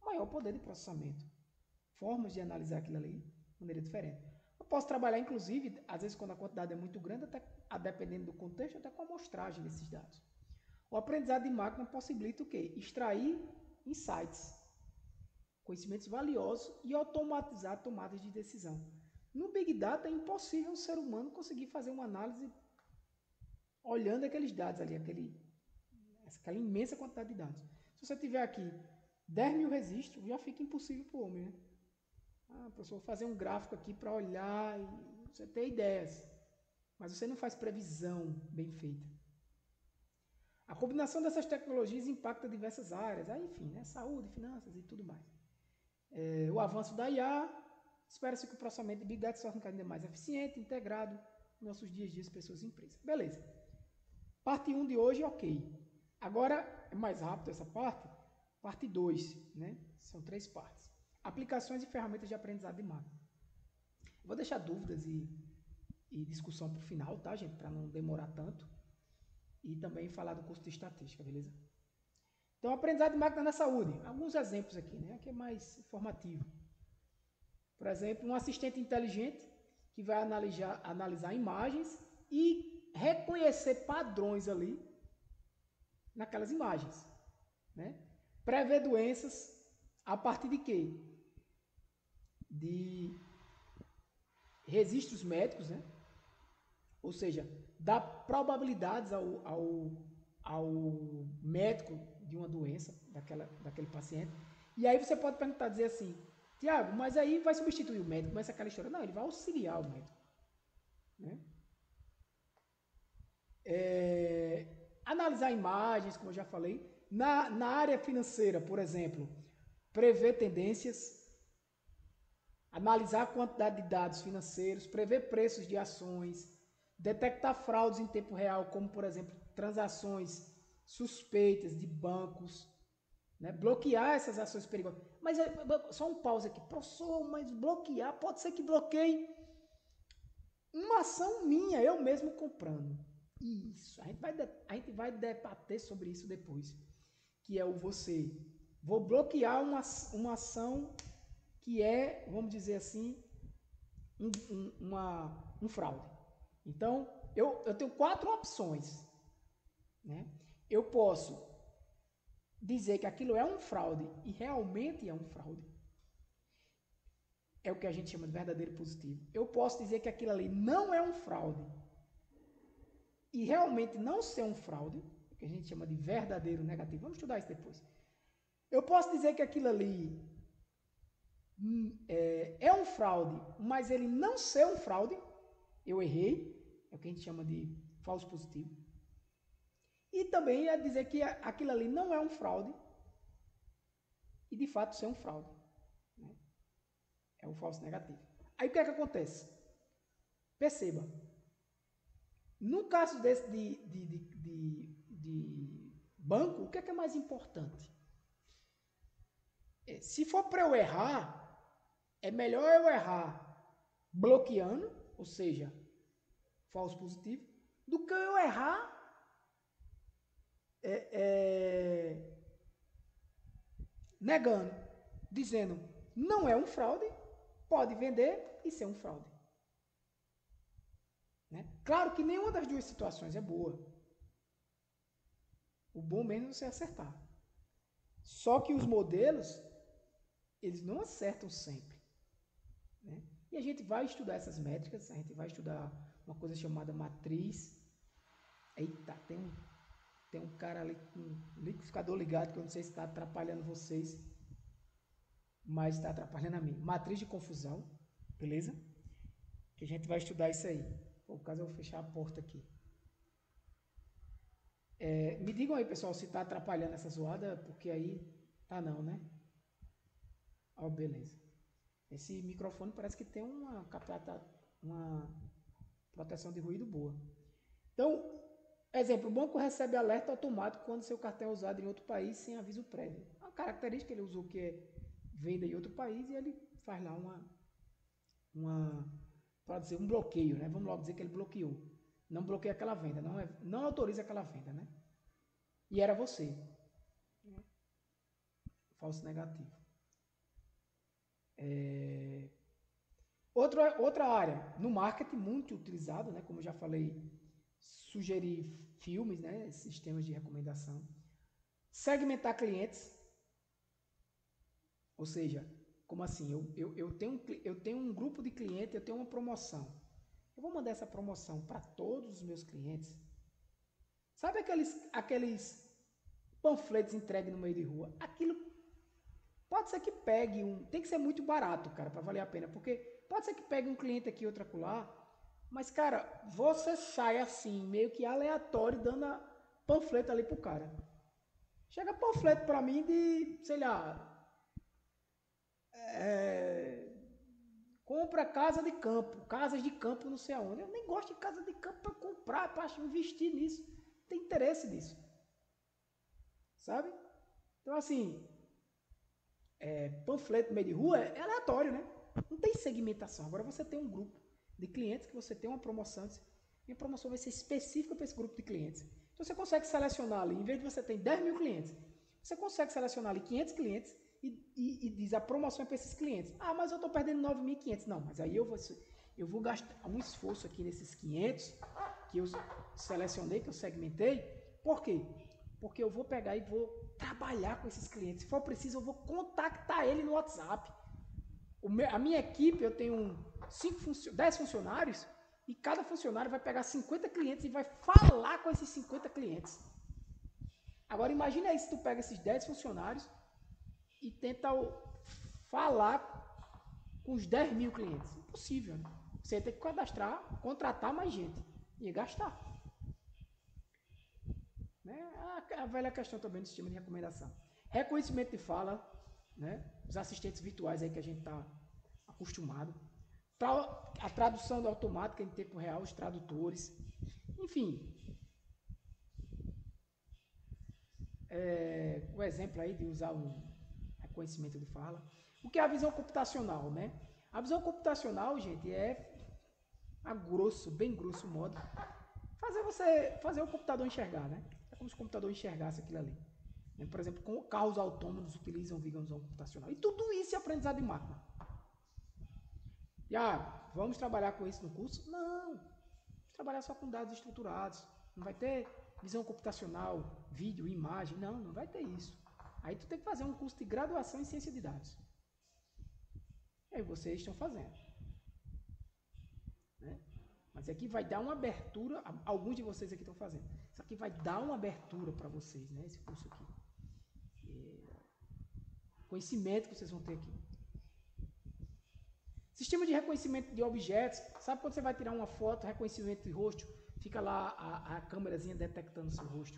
maior poder de processamento. Formas de analisar aquilo ali de maneira diferente. Eu posso trabalhar, inclusive, às vezes quando a quantidade é muito grande, até dependendo do contexto, até com a amostragem desses dados. O aprendizado de máquina possibilita o quê? Extrair insights, conhecimentos valiosos e automatizar tomadas de decisão. No Big Data é impossível o ser humano conseguir fazer uma análise olhando aqueles dados ali, aquela imensa quantidade de dados. Se você tiver aqui 10 mil registros, já fica impossível para o homem, né? Professor, vou fazer um gráfico aqui para olhar e você ter ideias, mas você não faz previsão bem feita. A combinação dessas tecnologias impacta diversas áreas, aí, enfim, né? Saúde, finanças e tudo mais. O avanço da IA, espera-se que o processamento de Big Data se torne ainda mais eficiente, integrado nos nossos dias a dias, pessoas e empresas. Beleza. Parte 1 de hoje, ok. Agora, é mais rápido essa parte. Parte 2, né? São 3 partes. Aplicações e ferramentas de aprendizado de máquina. Vou deixar dúvidas e discussão para o final, tá, gente? Para não demorar tanto. E também falar do curso de estatística, beleza? Então, aprendizado de máquina na saúde. Alguns exemplos aqui, né? Aqui é mais informativo. Por exemplo, um assistente inteligente que vai analisar imagens e reconhecer padrões ali naquelas imagens, né? Prever doenças a partir de quê? De registros médicos, né? Ou seja, dá probabilidades ao médico de uma doença daquele paciente. E aí você pode perguntar, dizer assim, Tiago, mas aí vai substituir o médico, mas aquela história. Não, ele vai auxiliar o médico. Né? Analisar imagens, como eu já falei. Na área financeira, por exemplo, prever tendências, analisar a quantidade de dados financeiros, prever preços de ações, detectar fraudes em tempo real, como, por exemplo, transações suspeitas de bancos, né? Bloquear essas ações perigosas. Mas só um pause aqui. Professor, mas bloquear, pode ser que bloqueie uma ação minha, eu mesmo comprando. Isso, a gente vai debater sobre isso depois, que é o você. Vou bloquear uma ação que é, vamos dizer assim, um fraude. Então, eu tenho 4 opções. Né? Eu posso dizer que aquilo é um fraude e realmente é um fraude. É o que a gente chama de verdadeiro positivo. Eu posso dizer que aquilo ali não é um fraude e realmente não ser um fraude, que a gente chama de verdadeiro negativo. Vamos estudar isso depois. Eu posso dizer que aquilo ali é um fraude, mas ele não ser um fraude. Eu errei, é o que a gente chama de falso positivo. E também é dizer que aquilo ali não é um fraude e de fato ser um fraude. Né? É o falso negativo. Aí o que é que acontece? Perceba. No caso desse de banco, o que é mais importante? Se for para eu errar, é melhor eu errar bloqueando, ou seja, falso positivo, do que eu errar negando, dizendo não é um fraude, pode vender e ser um fraude. Né? Claro que nenhuma das duas situações é boa. O bom mesmo é você acertar. Só que os modelos, eles não acertam sempre. Né? E a gente vai estudar essas métricas, a gente vai estudar uma coisa chamada matriz. Eita, tem um cara ali com um liquidificador ligado, que eu não sei se está atrapalhando vocês, mas está atrapalhando a mim. Matriz de confusão, beleza? Que a gente vai estudar isso aí. Por caso eu vou fechar a porta aqui. Me digam aí, pessoal, se está atrapalhando essa zoada, porque aí tá não, né? Ó, beleza. Esse microfone parece que tem uma proteção de ruído boa. Então, Exemplo, o banco recebe alerta automático quando seu cartão é usado em outro país sem aviso prévio. A característica ele usou que é venda em outro país e ele faz lá uma pode dizer, um bloqueio, né? Vamos logo dizer que ele bloqueou. Não bloqueia aquela venda, não autoriza aquela venda, né? E era você. Falso negativo. Outra área, no marketing, muito utilizado, né? Como eu já falei, sugerir filmes, né? Sistemas de recomendação. Segmentar clientes. Ou seja, como assim? Eu tenho um grupo de clientes, eu tenho uma promoção. Eu vou mandar essa promoção para todos os meus clientes. Sabe aqueles panfletos entregues no meio de rua? Aquilo pode ser que pegue um. Tem que ser muito barato, cara, para valer a pena. Porque pode ser que pegue um cliente aqui, outro acolá. Mas, cara, você sai assim, meio que aleatório, dando a panfleto ali pro cara. Chega panfleto para mim de, sei lá, compra casa de campo, casas de campo não sei aonde. Eu nem gosto de casa de campo para comprar, para investir nisso. Não tem interesse nisso. Sabe? Então, assim, panfleto no meio de rua é aleatório, né? Não tem segmentação. Agora você tem um grupo de clientes que você tem uma promoção. E a promoção vai ser específica para esse grupo de clientes. Então você consegue selecionar ali, em vez de você ter 10 mil clientes, você consegue selecionar ali 500 clientes e diz a promoção é para esses clientes. Ah, mas eu estou perdendo 9.500. Não, mas aí eu vou gastar um esforço aqui nesses 500 que eu selecionei, que eu segmentei. Por quê? Porque eu vou pegar e vou trabalhar com esses clientes. Se for preciso, eu vou contactar ele no WhatsApp. A minha equipe, eu tenho 10 funcionários e cada funcionário vai pegar 50 clientes e vai falar com esses 50 clientes. Agora imagina aí se tu pega esses 10 funcionários e tenta falar com os 10 mil clientes. Impossível, né? Você ia ter que cadastrar, contratar mais gente e gastar. Né? A velha questão também do sistema de recomendação. Reconhecimento de fala, né? Os assistentes virtuais aí que a gente está acostumado. A tradução automática em tempo real, os tradutores. Enfim, o exemplo aí de usar um reconhecimento de fala. O que é a visão computacional, né? A visão computacional, gente, é a grosso, bem grosso modo, fazer o computador enxergar, né? É como se o computador enxergasse aquilo ali. Por exemplo, carros autônomos utilizam visão computacional. E tudo isso é aprendizado de máquina. E vamos trabalhar com isso no curso? Não. Vamos trabalhar só com dados estruturados. Não vai ter visão computacional, vídeo, imagem. Não vai ter isso. Aí tu tem que fazer um curso de graduação em ciência de dados. E aí vocês estão fazendo. Né? Mas aqui vai dar uma abertura, alguns de vocês aqui estão fazendo. Isso aqui vai dar uma abertura para vocês, né? Esse curso aqui. Conhecimento que vocês vão ter aqui. Sistema de reconhecimento de objetos. Sabe quando você vai tirar uma foto, reconhecimento de rosto, fica lá a câmerazinha detectando seu rosto.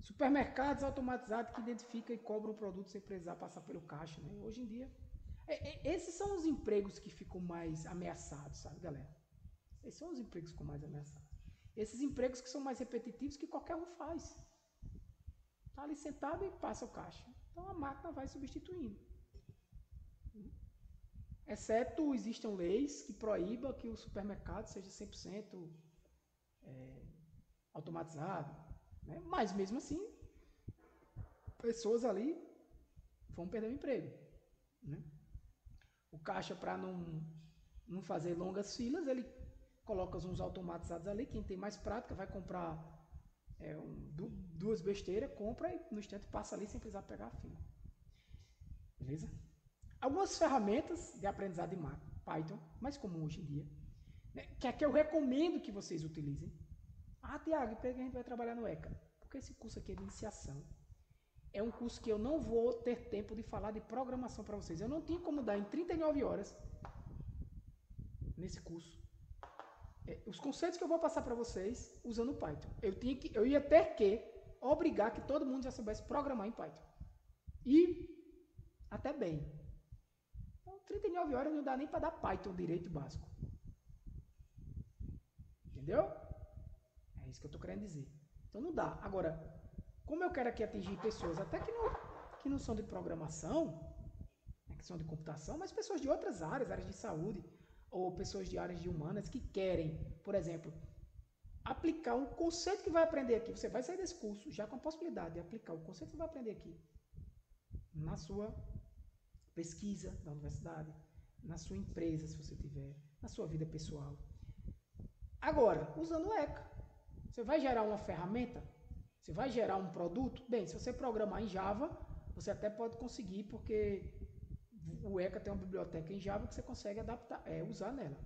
Supermercados automatizados que identificam e cobram o produto sem precisar passar pelo caixa. Né? Hoje em dia, esses são os empregos que ficam mais ameaçados, sabe, galera? Esses são os empregos que ficam mais ameaçados. Esses empregos que são mais repetitivos que qualquer um faz. Está ali sentado e passa o caixa. Então a máquina vai substituindo. Exceto existam leis que proíbam que o supermercado seja 100% automatizado. Né? Mas mesmo assim, pessoas ali vão perder o emprego. Né? O caixa, para não fazer longas filas, ele coloca uns automatizados ali. Quem tem mais prática vai comprar duas besteiras, compra e no instante passa ali sem precisar pegar a fila. Beleza? Algumas ferramentas de aprendizado em Python, mais comum hoje em dia, né, que é que eu recomendo que vocês utilizem. Tiago, por que a gente vai trabalhar no ECA? Porque esse curso aqui é de iniciação. É um curso que eu não vou ter tempo de falar de programação para vocês. Eu não tinha como dar em 39 horas nesse curso os conceitos que eu vou passar para vocês usando Python. Eu ia ter que obrigar que todo mundo já soubesse programar em Python. E até bem. Então, 39 horas não dá nem para dar Python direito básico. Entendeu? isso que eu estou querendo dizer. Então não dá. Agora, como eu quero aqui atingir pessoas até que não são de programação, né, que são de computação, mas pessoas de outras áreas de saúde, ou pessoas de áreas de humanas que querem, por exemplo, aplicar um conceito que vai aprender aqui. Você vai sair desse curso já com a possibilidade de aplicar o conceito que vai aprender aqui na sua pesquisa da universidade, na sua empresa, se você tiver, na sua vida pessoal. Agora, usando o ECA, você vai gerar uma ferramenta, você vai gerar um produto. Bem, se você programar em Java, você até pode conseguir, porque o ECA tem uma biblioteca em Java que você consegue adaptar, usar nela.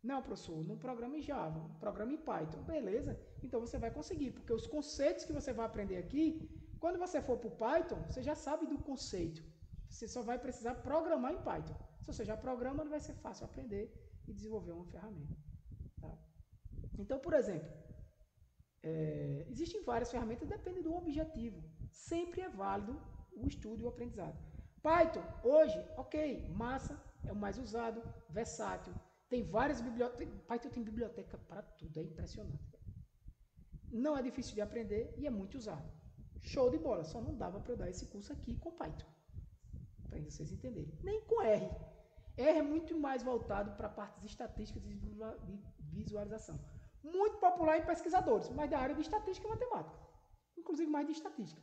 Não, professor, não programa em Java, programa em Python. Beleza, então você vai conseguir, porque os conceitos que você vai aprender aqui, quando você for para o Python, você já sabe do conceito. Você só vai precisar programar em Python. Se você já programa, vai ser fácil aprender e desenvolver uma ferramenta. Tá? Então, por exemplo, existem várias ferramentas, depende do objetivo. Sempre é válido o estudo e o aprendizado. Python, hoje, ok, massa, é o mais usado, versátil. Tem várias bibliotecas. Python tem biblioteca para tudo, é impressionante. Não é difícil de aprender e é muito usado. Show de bola, só não dava para eu dar esse curso aqui com Python. Para vocês entenderem. Nem com R. R é muito mais voltado para partes estatísticas e de visualização. Muito popular em pesquisadores, mas da área de estatística e matemática. Inclusive mais de estatística.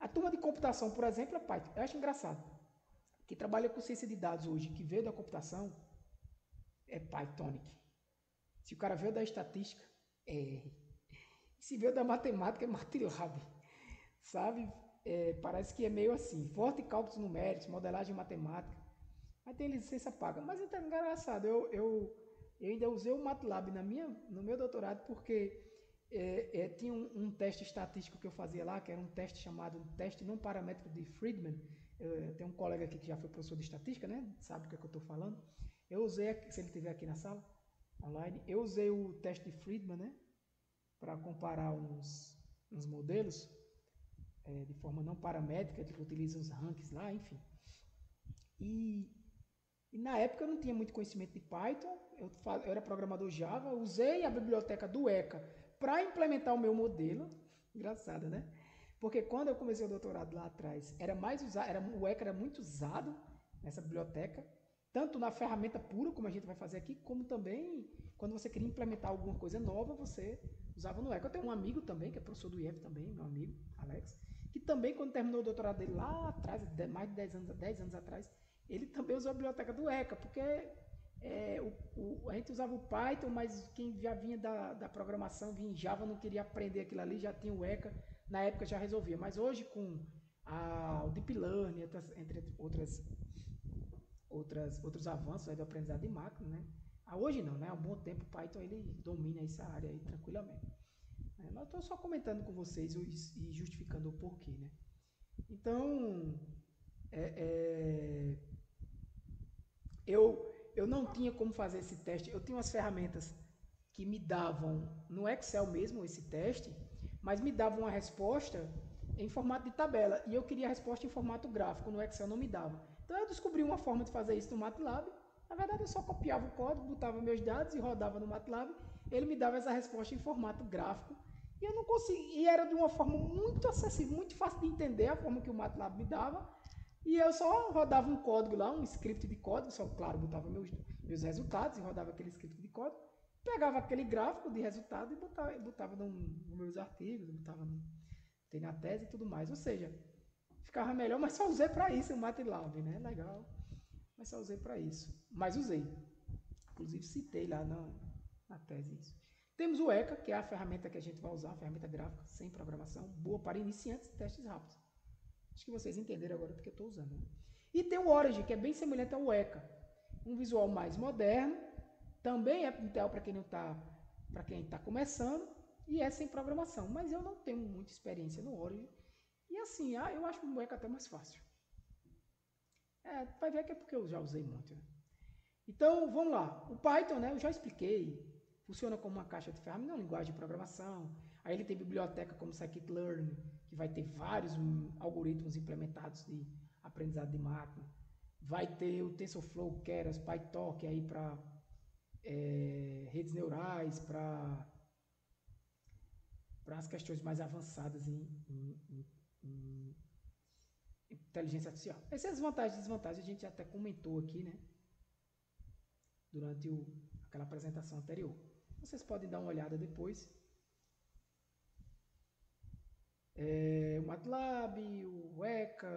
A turma de computação, por exemplo, é Python. Eu acho engraçado. Quem trabalha com ciência de dados hoje, que veio da computação, é Pythonic. Se o cara veio da estatística, é R. Se veio da matemática, é MATLAB. Sabe? Parece que é meio assim. Forte cálculos numéricos, modelagem matemática. Aí tem licença paga. Mas é engraçado. Eu ainda usei o MATLAB no meu doutorado porque tinha um teste estatístico que eu fazia lá, que era um teste chamado teste não paramétrico de Friedman. Tem um colega aqui que já foi professor de estatística, né? Sabe o que é que eu estou falando. Eu usei, se ele estiver aqui na sala, online, eu usei o teste de Friedman, né? Para comparar uns modelos de forma não paramétrica, que utiliza os rankings lá, enfim. E na época eu não tinha muito conhecimento de Python, eu era programador Java, usei a biblioteca do ECA para implementar o meu modelo. Engraçado, né? Porque quando eu comecei o doutorado lá atrás, o ECA era muito usado nessa biblioteca, tanto na ferramenta pura, como a gente vai fazer aqui, como também quando você queria implementar alguma coisa nova, você usava no ECA. Eu tenho um amigo também, que é professor do IF também, meu amigo, Alex, que também, quando terminou o doutorado dele lá atrás, mais de 10 anos atrás, ele também usou a biblioteca do ECA, porque a gente usava o Python, mas quem já vinha da programação, vinha em Java, não queria aprender aquilo ali, já tinha o ECA, na época já resolvia. Mas hoje, com o Deep Learning, entre outros avanços do aprendizado de máquina, né? Hoje não, né? Há um bom tempo o Python ele domina essa área aí tranquilamente. Mas eu estou só comentando com vocês e justificando o porquê, né? Então, eu não tinha como fazer esse teste. Eu tinha umas ferramentas que me davam no Excel mesmo esse teste, mas me davam uma resposta em formato de tabela. E eu queria a resposta em formato gráfico, no Excel não me dava. Então eu descobri uma forma de fazer isso no MATLAB. Na verdade eu só copiava o código, botava meus dados e rodava no MATLAB. Ele me dava essa resposta em formato gráfico. E eu não conseguia, e era de uma forma muito acessível, muito fácil de entender a forma que o MATLAB me dava. E eu só rodava um código lá, um script de código, só claro, botava meus resultados e rodava aquele script de código. Pegava aquele gráfico de resultado e botava nos meus artigos, tem na tese e tudo mais. Ou seja, ficava melhor, mas só usei para isso o MATLAB, né? Legal. Mas só usei para isso. Mas usei. Inclusive citei lá na tese isso. Temos o ECA, que é a ferramenta que a gente vai usar, a ferramenta gráfica, sem programação, boa para iniciantes de testes rápidos. Acho que vocês entenderam agora porque eu estou usando. Né? E tem o Origin, que é bem semelhante ao ECA. Um visual mais moderno, também é ideal para quem está começando, e é sem programação. Mas eu não tenho muita experiência no Origin. E assim, eu acho o ECA até mais fácil. Vai ver que é porque eu já usei muito. Né? Então, vamos lá. O Python, né, eu já expliquei. Funciona como uma caixa de ferramentas, uma linguagem de programação. Aí ele tem biblioteca como Scikit-Learn, que vai ter vários algoritmos implementados de aprendizado de máquina. Vai ter o TensorFlow, Keras, PyTorch aí para redes neurais, para para as questões mais avançadas em inteligência artificial. Essas vantagens e desvantagens a gente até comentou aqui, né? Durante aquela apresentação anterior. Vocês podem dar uma olhada depois. O MATLAB, o ECA,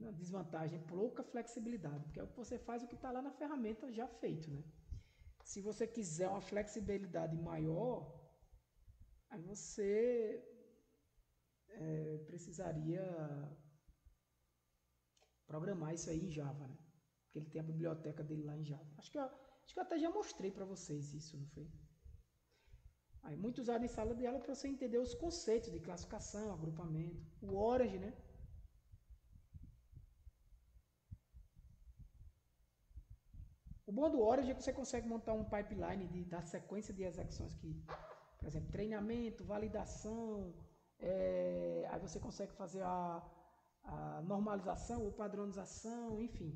a desvantagem é pouca flexibilidade, porque é o que você faz o que está lá na ferramenta já feito, né? Se você quiser uma flexibilidade maior, aí você precisaria programar isso aí em Java, né? Porque ele tem a biblioteca dele lá em Java. Acho que eu até já mostrei para vocês isso, não foi? Aí, muito usado em sala de aula para você entender os conceitos de classificação, agrupamento. O Orange, né? O bom do Orange é que você consegue montar um pipeline da sequência de execuções que, por exemplo, treinamento, validação, aí você consegue fazer a normalização ou padronização, enfim.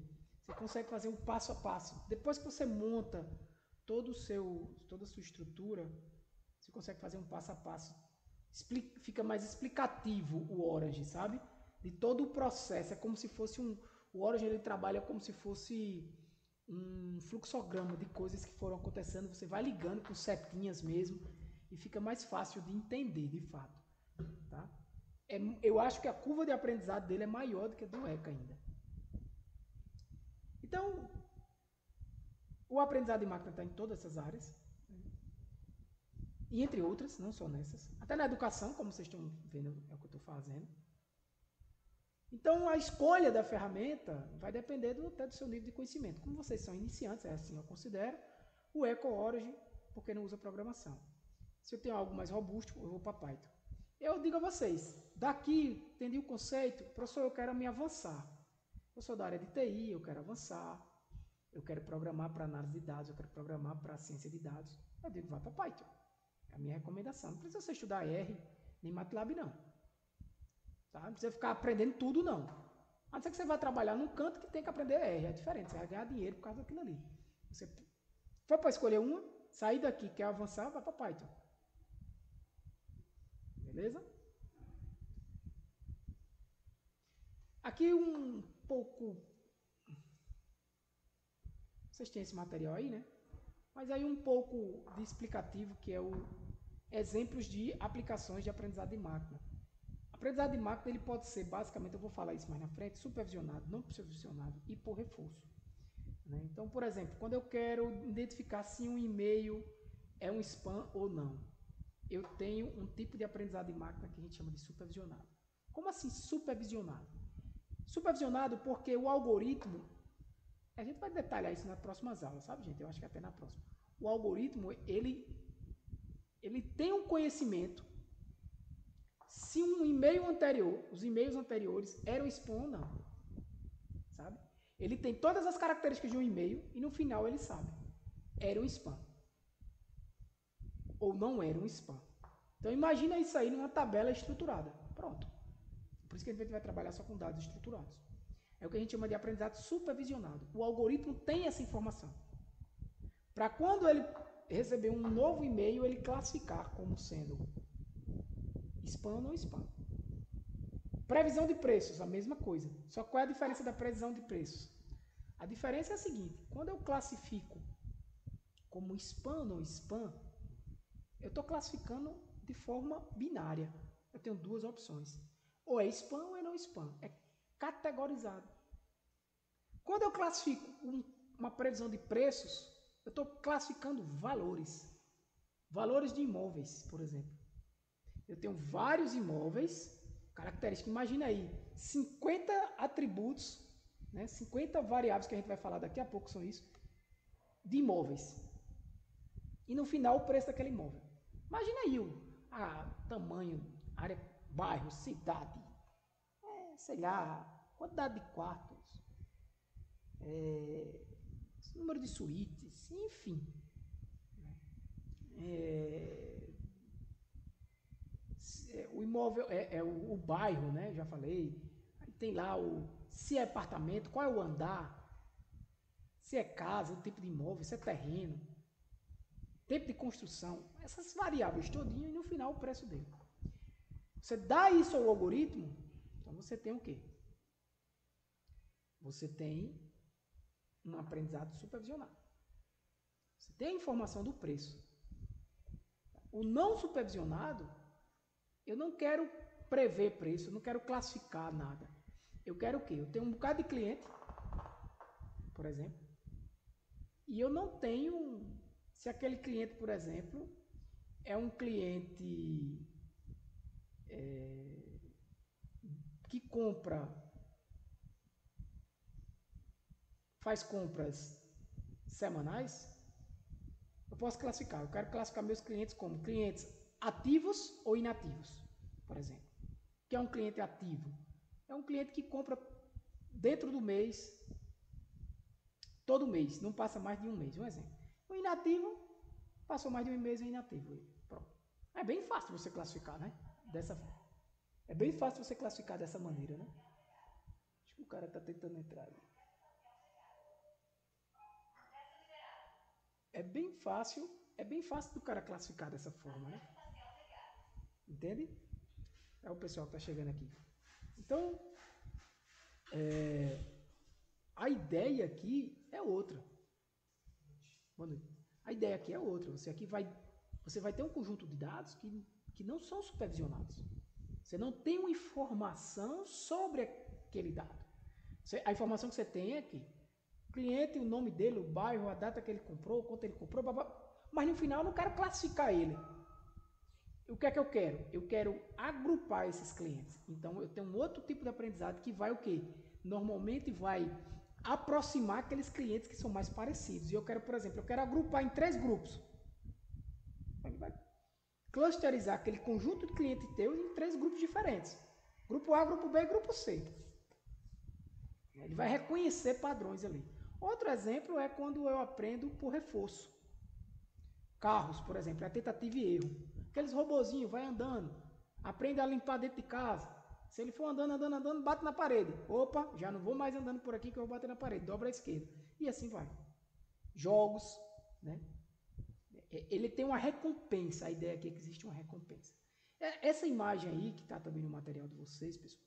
Você consegue fazer um passo a passo. Depois que você monta toda a sua estrutura, você consegue fazer um passo a passo. Fica mais explicativo o Orange, sabe? De todo o processo. É como se fosse o Orange ele trabalha como se fosse um fluxograma de coisas que foram acontecendo. Você vai ligando com setinhas mesmo e fica mais fácil de entender, de fato. Tá? Eu acho que a curva de aprendizado dele é maior do que a do ECA ainda. Então, o aprendizado de máquina está em todas essas áreas. E entre outras, não só nessas. Até na educação, como vocês estão vendo, é o que eu estou fazendo. Então, a escolha da ferramenta vai depender até do seu nível de conhecimento. Como vocês são iniciantes, é assim eu considero, o Eco Origin, porque não usa programação. Se eu tenho algo mais robusto, eu vou para Python. Eu digo a vocês, daqui, entendi o conceito, professor, eu quero me avançar. Eu sou da área de TI, eu quero avançar, eu quero programar para análise de dados, eu quero programar para ciência de dados. Eu digo, vá para Python. É a minha recomendação. Não precisa você estudar R, nem MATLAB, não. Tá? Não precisa ficar aprendendo tudo, não. A não ser que você vá trabalhar num canto que tem que aprender R. É diferente, você vai ganhar dinheiro por causa daquilo ali. Você for para escolher uma, sair daqui, quer avançar, vai para Python. Beleza? Aqui um pouco... Vocês têm esse material aí, né? Mas aí um pouco de explicativo, que é o exemplos de aplicações de aprendizado de máquina. Aprendizado de máquina ele pode ser, basicamente, eu vou falar isso mais na frente, supervisionado, não supervisionado e por reforço. Né? Então, por exemplo, quando eu quero identificar se um e-mail é um spam ou não, eu tenho um tipo de aprendizado de máquina que a gente chama de supervisionado. Como assim supervisionado? Supervisionado porque o algoritmo, a gente vai detalhar isso nas próximas aulas, sabe, gente? Eu acho que até na próxima. O algoritmo, ele tem um conhecimento se um e-mail anterior, os e-mails anteriores eram spam ou não, sabe? Ele tem todas as características de um e-mail e no final ele sabe, era um spam ou não era um spam. Então imagina isso aí numa tabela estruturada, pronto. Por isso que a gente vai trabalhar só com dados estruturados. É o que a gente chama de aprendizado supervisionado. O algoritmo tem essa informação. Para quando ele receber um novo e-mail, ele classificar como sendo spam ou não spam. Previsão de preços, a mesma coisa. Só qual é a diferença da previsão de preços? A diferença é a seguinte, quando eu classifico como spam ou não spam, eu estou classificando de forma binária. Eu tenho duas opções. Ou é spam ou é não spam. É categorizado. Quando eu classifico uma previsão de preços, eu estou classificando valores. Valores de imóveis, por exemplo. Eu tenho vários imóveis, características. Imagina aí, 50 atributos, né, 50 variáveis que a gente vai falar daqui a pouco são isso, de imóveis. E no final o preço daquele imóvel. Imagina aí o tamanho, área, bairro, cidade, sei lá, quantidade de quartos, número de suítes, enfim. O imóvel é o bairro, né? Já falei. Tem lá se é apartamento, qual é o andar, se é casa, o tipo de imóvel, se é terreno. tempo de construção, essas variáveis todinhas e no final o preço dele. Você dá isso ao algoritmo, então você tem o quê? Você tem um aprendizado supervisionado. Você tem a informação do preço. O não supervisionado, eu não quero prever preço, eu não quero classificar nada. Eu quero o quê? Eu tenho um bocado de cliente, por exemplo, e eu não tenho, se aquele cliente, por exemplo, é um cliente que faz compras semanais, eu posso classificar. Eu quero classificar meus clientes como clientes ativos ou inativos, por exemplo. O que é um cliente ativo? É um cliente que compra dentro do mês, todo mês, não passa mais de um mês. Um exemplo. O inativo, passou mais de um mês, é inativo. Pronto. É bem fácil você classificar, né? É bem fácil você classificar dessa maneira, né? Acho que o cara está tentando entrar ali. É bem fácil do cara classificar dessa forma, né? Entende? É o pessoal que está chegando aqui. Então, a ideia aqui é outra. Boa noite. A ideia aqui é outra. Você vai ter um conjunto de dados que não são supervisionados. Você não tem uma informação sobre aquele dado. A informação que você tem é que o cliente, o nome dele, o bairro, a data que ele comprou, quanto ele comprou, mas no final eu não quero classificar ele. O que é que eu quero? Eu quero agrupar esses clientes. Então eu tenho um outro tipo de aprendizado que vai o quê? Normalmente vai aproximar aqueles clientes que são mais parecidos. E eu quero, por exemplo, eu quero agrupar em 3 grupos. Ele vai clusterizar aquele conjunto de clientes teus em 3 grupos diferentes. Grupo A, grupo B e grupo C. Ele vai reconhecer padrões ali. Outro exemplo é quando eu aprendo por reforço. Carros, por exemplo, é tentativa e erro. Aqueles robozinhos, vai andando, aprende a limpar dentro de casa. Se ele for andando, bate na parede. Opa, já não vou mais andando por aqui que eu vou bater na parede. Dobra à esquerda. E assim vai. Jogos, né? Ele tem uma recompensa. A ideia aqui é que existe uma recompensa. Essa imagem aí, que está também no material de vocês, pessoal.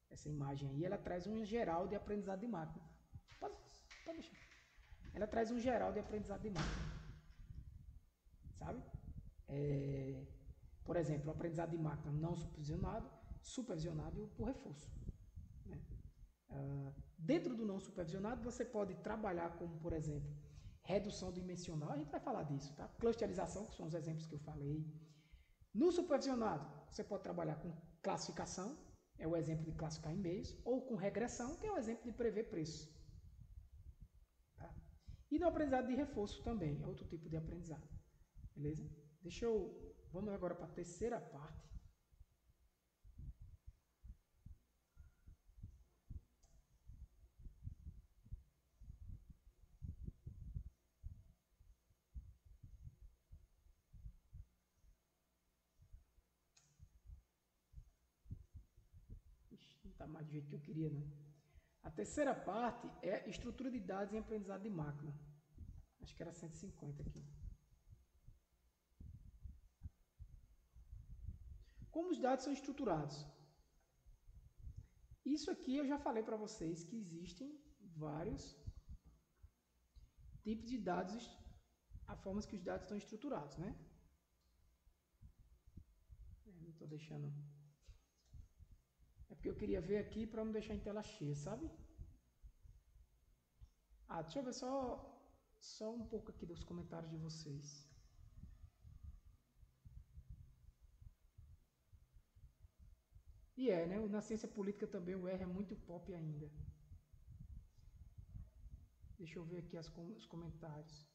Essa imagem aí, ela traz um geral de aprendizado de máquina. Pode deixar. Ela traz um geral de aprendizado de máquina. Sabe? Por exemplo, o aprendizado de máquina não supervisionado e por reforço. Né? Dentro do não supervisionado, você pode trabalhar como, por exemplo, redução dimensional, a gente vai falar disso, tá? Clusterização, que são os exemplos que eu falei. No supervisionado, você pode trabalhar com classificação, é o exemplo de classificar em meios, ou com regressão, que é o exemplo de prever preço. Tá? E no aprendizado de reforço também, é outro tipo de aprendizado. Beleza? Vamos agora para a terceira parte. Não está mais do jeito que eu queria, não. A terceira parte é estrutura de dados em aprendizado de máquina. Acho que era 150 aqui. Como os dados são estruturados? Isso aqui eu já falei para vocês que existem vários tipos de dados, a forma que os dados estão estruturados, né? Não estou deixando... É porque eu queria ver aqui para não deixar em tela cheia, sabe? Deixa eu ver só um pouco aqui dos comentários de vocês. E né? Na ciência política também o R é muito pop ainda. Deixa eu ver aqui os comentários.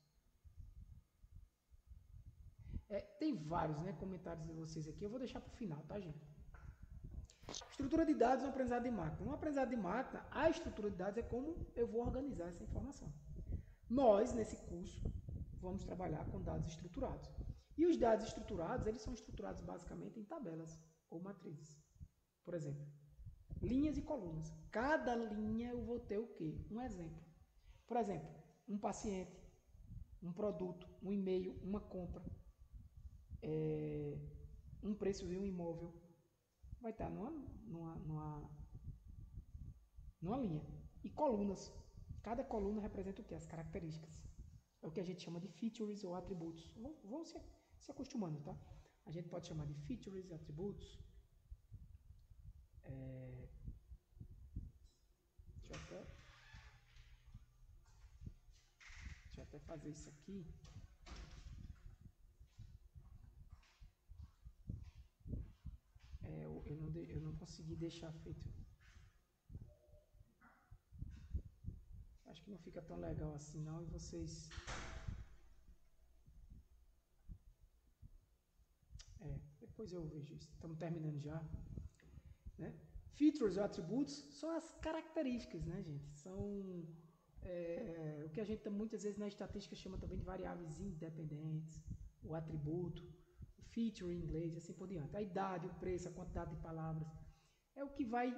Tem vários, né, comentários de vocês aqui. Eu vou deixar para o final, tá, gente? Estrutura de dados no aprendizado de máquina. No aprendizado de máquina, a estrutura de dados é como eu vou organizar essa informação. Nós, nesse curso, vamos trabalhar com dados estruturados. E os dados estruturados, eles são estruturados basicamente em tabelas ou matrizes. Por exemplo, linhas e colunas. Cada linha eu vou ter o quê? Um exemplo. Por exemplo, um paciente, um produto, um e-mail, uma compra, um preço de um imóvel, vai estar numa linha. E colunas. Cada coluna representa o que? As características. É o que a gente chama de features ou atributos. Vão se acostumando, tá? A gente pode chamar de features, atributos. Deixa eu até fazer isso aqui. Eu não consegui deixar feito. Acho que não fica tão legal assim não. E vocês... depois eu vejo isso. Estamos terminando já. Né? Features ou atributos são as características, né, gente? São o que a gente muitas vezes na estatística chama também de variáveis independentes, o atributo, o feature em inglês e assim por diante. A idade, o preço, a quantidade de palavras. É o que vai...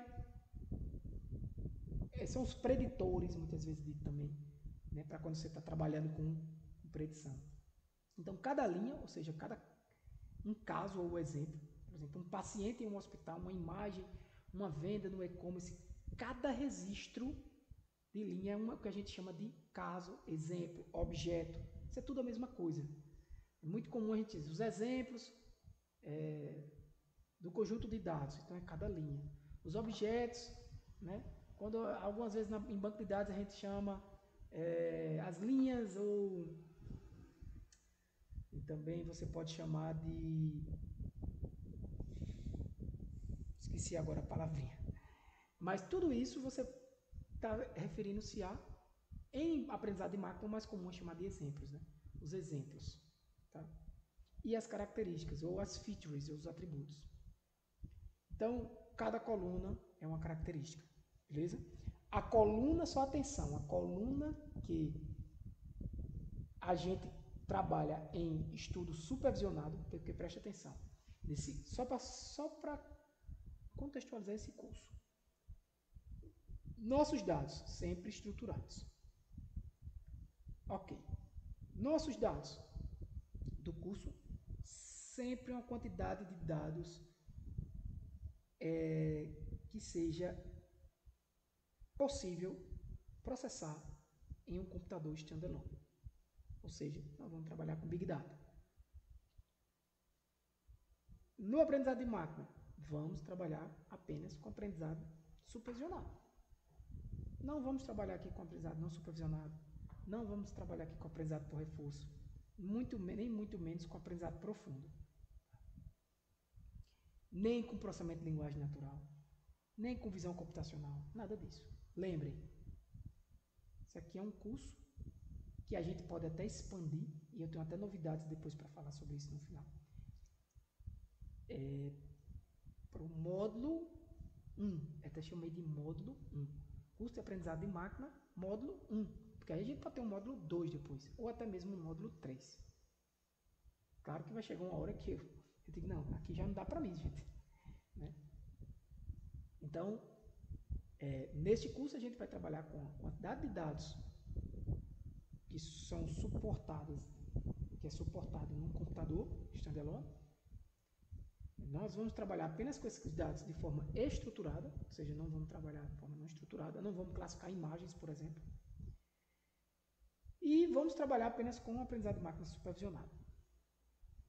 são os preditores, muitas vezes dito também, né, para quando você está trabalhando com predição. Então, cada linha, ou seja, cada um caso ou exemplo, por exemplo, um paciente em um hospital, uma imagem, uma venda no e-commerce, cada registro de linha é o que a gente chama de caso, exemplo, objeto. Isso é tudo a mesma coisa. É muito comum a gente dizer os exemplos do conjunto de dados, então é cada linha. Os objetos, né? Quando algumas vezes em banco de dados a gente chama as linhas ou e também você pode chamar de... esqueci agora a palavrinha. Mas tudo isso você está referindo-se a, em aprendizado de máquina, o mais comum é chamar de exemplos, né? Os exemplos. Tá? E as características, ou as features, ou os atributos. Então, cada coluna é uma característica. Beleza? A coluna, só atenção, a coluna que a gente trabalha em estudo supervisionado, porque preste atenção, só para contextualizar esse curso. Nossos dados sempre estruturados. Ok. Nossos dados do curso sempre uma quantidade de dados que seja possível processar em um computador standalone. Ou seja, nós vamos trabalhar com Big Data. No aprendizado de máquina, vamos trabalhar apenas com aprendizado supervisionado. Não vamos trabalhar aqui com aprendizado não supervisionado. Não vamos trabalhar aqui com aprendizado por reforço. Nem muito menos com aprendizado profundo. Nem com processamento de linguagem natural. Nem com visão computacional. Nada disso. Lembrem, isso aqui é um curso que a gente pode até expandir, e eu tenho até novidades depois para falar sobre isso no final. Para o módulo 1, até chamei de módulo 1. Curso de aprendizado de máquina, módulo 1. Porque aí a gente pode ter um módulo 2 depois, ou até mesmo um módulo 3. Claro que vai chegar uma hora que eu digo, não, aqui já não dá para mim, gente. Né? Então, neste curso a gente vai trabalhar com a quantidade de dados que são suportados, que é suportado num computador standalone. Nós vamos trabalhar apenas com esses dados de forma estruturada, ou seja, não vamos trabalhar de forma não estruturada, não vamos classificar imagens, por exemplo. E vamos trabalhar apenas com o aprendizado de máquina supervisionado.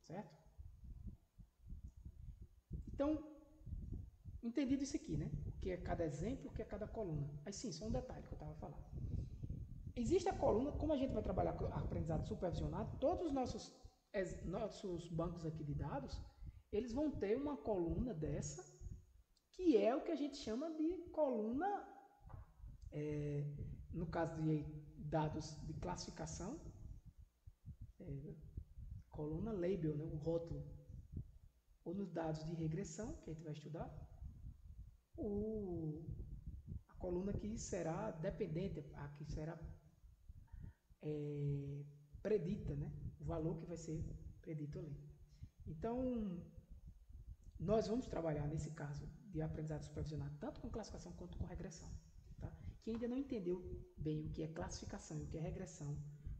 Certo? Então, entendido isso aqui, né? O que é cada exemplo, o que é cada coluna. Aí sim, só um detalhe que eu estava falando. Existe a coluna, como a gente vai trabalhar com aprendizado supervisionado, todos os nossos bancos aqui de dados, eles vão ter uma coluna dessa, que é o que a gente chama de coluna, no caso de dados de classificação, coluna label, né, o rótulo, ou nos dados de regressão, que a gente vai estudar, a coluna que será dependente, a que será predita, né, o valor que vai ser predito ali. Então, nós vamos trabalhar nesse caso de aprendizado supervisionado, tanto com classificação quanto com regressão. Tá? Quem ainda não entendeu bem o que é classificação e o que é regressão,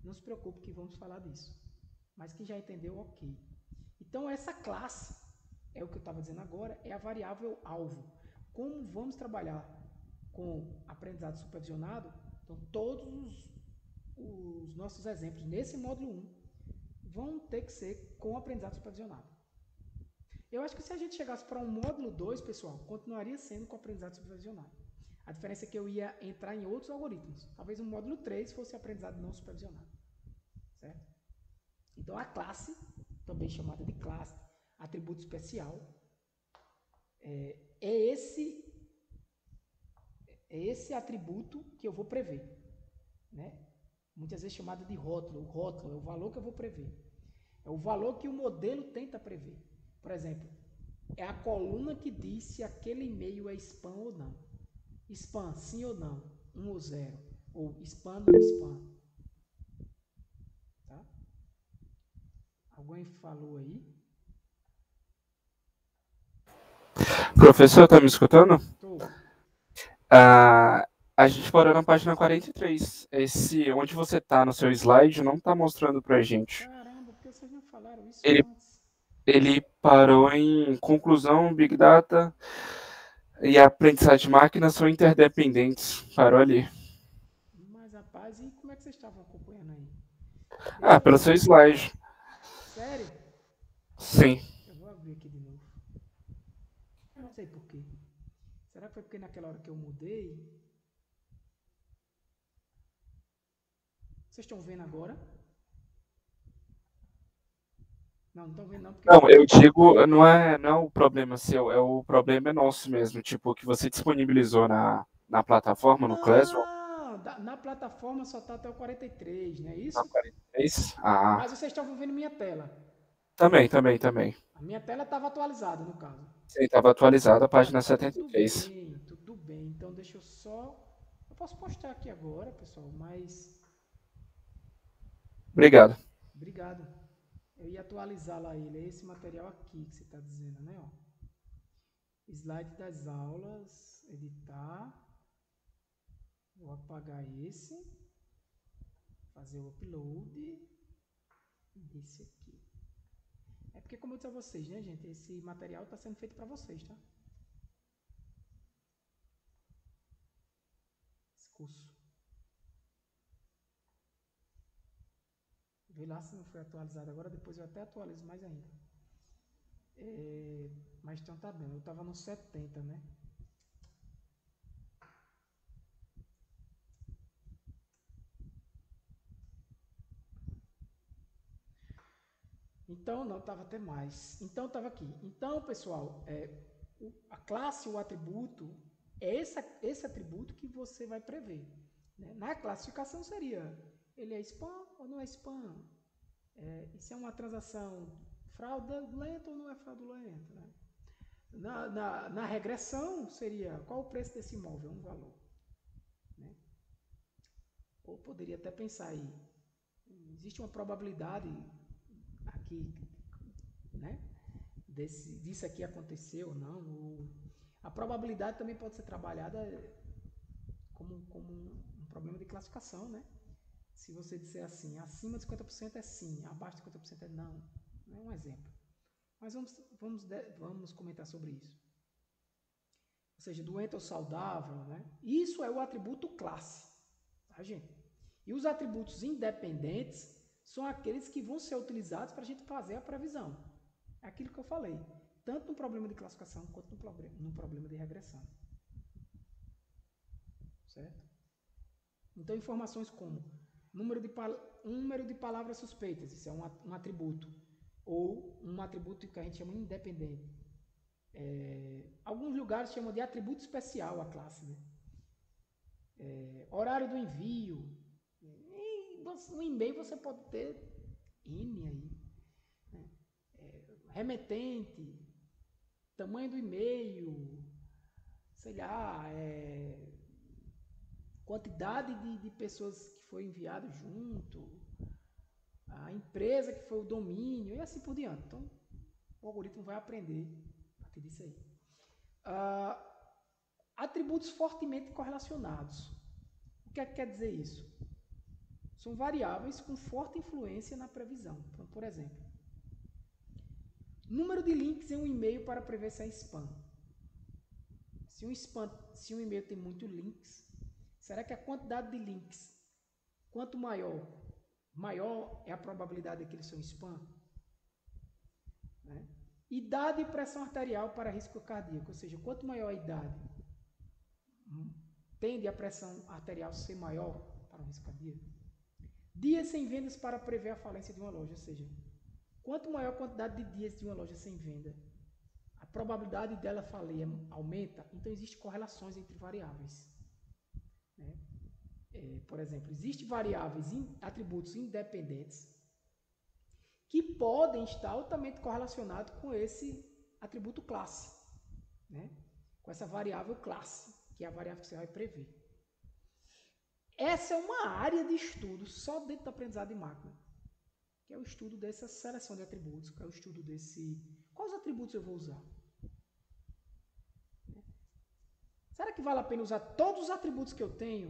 Não se preocupe que vamos falar disso. Mas quem já entendeu, ok. Então, essa classe, é o que eu estava dizendo agora, é a variável alvo. Como vamos trabalhar com aprendizado supervisionado, então todos os nossos exemplos nesse módulo 1 vão ter que ser com aprendizado supervisionado. Eu acho que se a gente chegasse para um módulo 2, pessoal, continuaria sendo com aprendizado supervisionado. A diferença é que eu ia entrar em outros algoritmos. Talvez o módulo 3 fosse aprendizado não supervisionado. Certo? Então, a classe, também chamada de classe, atributo especial, é esse atributo que eu vou prever. Né? Muitas vezes chamado de rótulo. O rótulo é o valor que eu vou prever. É o valor que o modelo tenta prever. Por exemplo, é a coluna que diz se aquele e-mail é spam ou não. Spam, sim ou não, 1 ou 0. Ou spam ou spam. Tá? Alguém falou aí? Professor, tá me escutando? Tô. A gente parou na página 43. Esse, onde você tá no seu slide, não tá mostrando pra gente. Caramba, por que vocês não falaram isso Ele, antes? ele parou em conclusão, Big Data e a aprendizagem de máquinas são interdependentes. Parou ali. Mas, rapaz, e como é que vocês estavam acompanhando aí? Ah, Deixa eu... pelo seu slide. Sério? Sim. Eu vou abrir aqui de novo. Não sei por quê. Será que foi porque naquela hora que eu mudei? Vocês estão vendo agora? Não estão vendo não, porque Não, vocês... eu digo, não é o problema seu, o problema é nosso mesmo. Tipo, que você disponibilizou na plataforma, no Classroom, Não! Na plataforma só está até o 43, não é na isso? 43. Mas vocês estavam vendo minha tela. Também. A minha tela estava atualizada, no caso. Sim, estava atualizada a Ah, página tudo 73. bem, tudo bem. Então deixa eu só... Eu posso postar aqui agora, pessoal, mas... Obrigado. Obrigado. Eu ia atualizar lá ele. É esse material aqui que você está dizendo, né? Ó. Slide das aulas, editar. Vou apagar esse. Fazer o upload. Desse aqui. É porque, como eu disse a vocês, né, gente? Esse material está sendo feito para vocês, tá? Esse curso. Vê lá se não foi atualizado agora. Depois eu até atualizo mais ainda. Mas então tá bem. Eu estava no 70, né? Então, não, estava até mais. Então, estava aqui. Então, pessoal, a classe, o atributo, é esse atributo que você vai prever. Né? Na classificação seria, ele é spam ou não é spam? Isso é uma transação fraudulenta ou não é fraudulenta? Né? Na regressão seria, qual o preço desse imóvel? Um valor. Né? Ou poderia até pensar aí, existe uma probabilidade aqui, né? Disso aqui aconteceu ou não. A probabilidade também pode ser trabalhada como um problema de classificação, né? Se você disser assim, acima de 50% é sim, abaixo de 50% é não. Não é um exemplo. Mas vamos comentar sobre isso. Ou seja, doente ou saudável, né? Isso é o atributo classe, tá, gente? E os atributos independentes são aqueles que vão ser utilizados para a gente fazer a previsão. É aquilo que eu falei, tanto no problema de classificação quanto no problema de regressão. Certo? Então, informações como número de palavras suspeitas, isso é um atributo, ou um atributo que a gente chama independente. Alguns lugares chamam de atributo especial a classe. Né? Horário do envio. No e-mail você pode ter N aí. Né? Remetente, tamanho do e-mail, sei lá, quantidade de pessoas que foi enviado junto, a empresa que foi o domínio e assim por diante. Então, o algoritmo vai aprender a partir disso aí. Atributos fortemente correlacionados. O que é que quer dizer isso? são variáveis com forte influência na previsão. Então, por exemplo, número de links em um e-mail para prever se é spam. Se um e-mail tem muitos links, será que a quantidade de links, quanto maior, maior é a probabilidade de que eles são spam? Né? Idade e pressão arterial para risco cardíaco, ou seja, quanto maior a idade, tende a pressão arterial ser maior para um risco cardíaco. Dias sem vendas para prever a falência de uma loja, ou seja, quanto maior a quantidade de dias de uma loja sem venda, a probabilidade dela falir aumenta. Então, existem correlações entre variáveis. Né? Por exemplo, existem variáveis, atributos independentes, que podem estar altamente correlacionados com esse atributo classe, né? Com essa variável classe, que é a variável que você vai prever. Essa é uma área de estudo só dentro do aprendizado de máquina, que é o estudo dessa seleção de atributos, que é o estudo desse... Quais atributos eu vou usar? Será que vale a pena usar todos os atributos que eu tenho?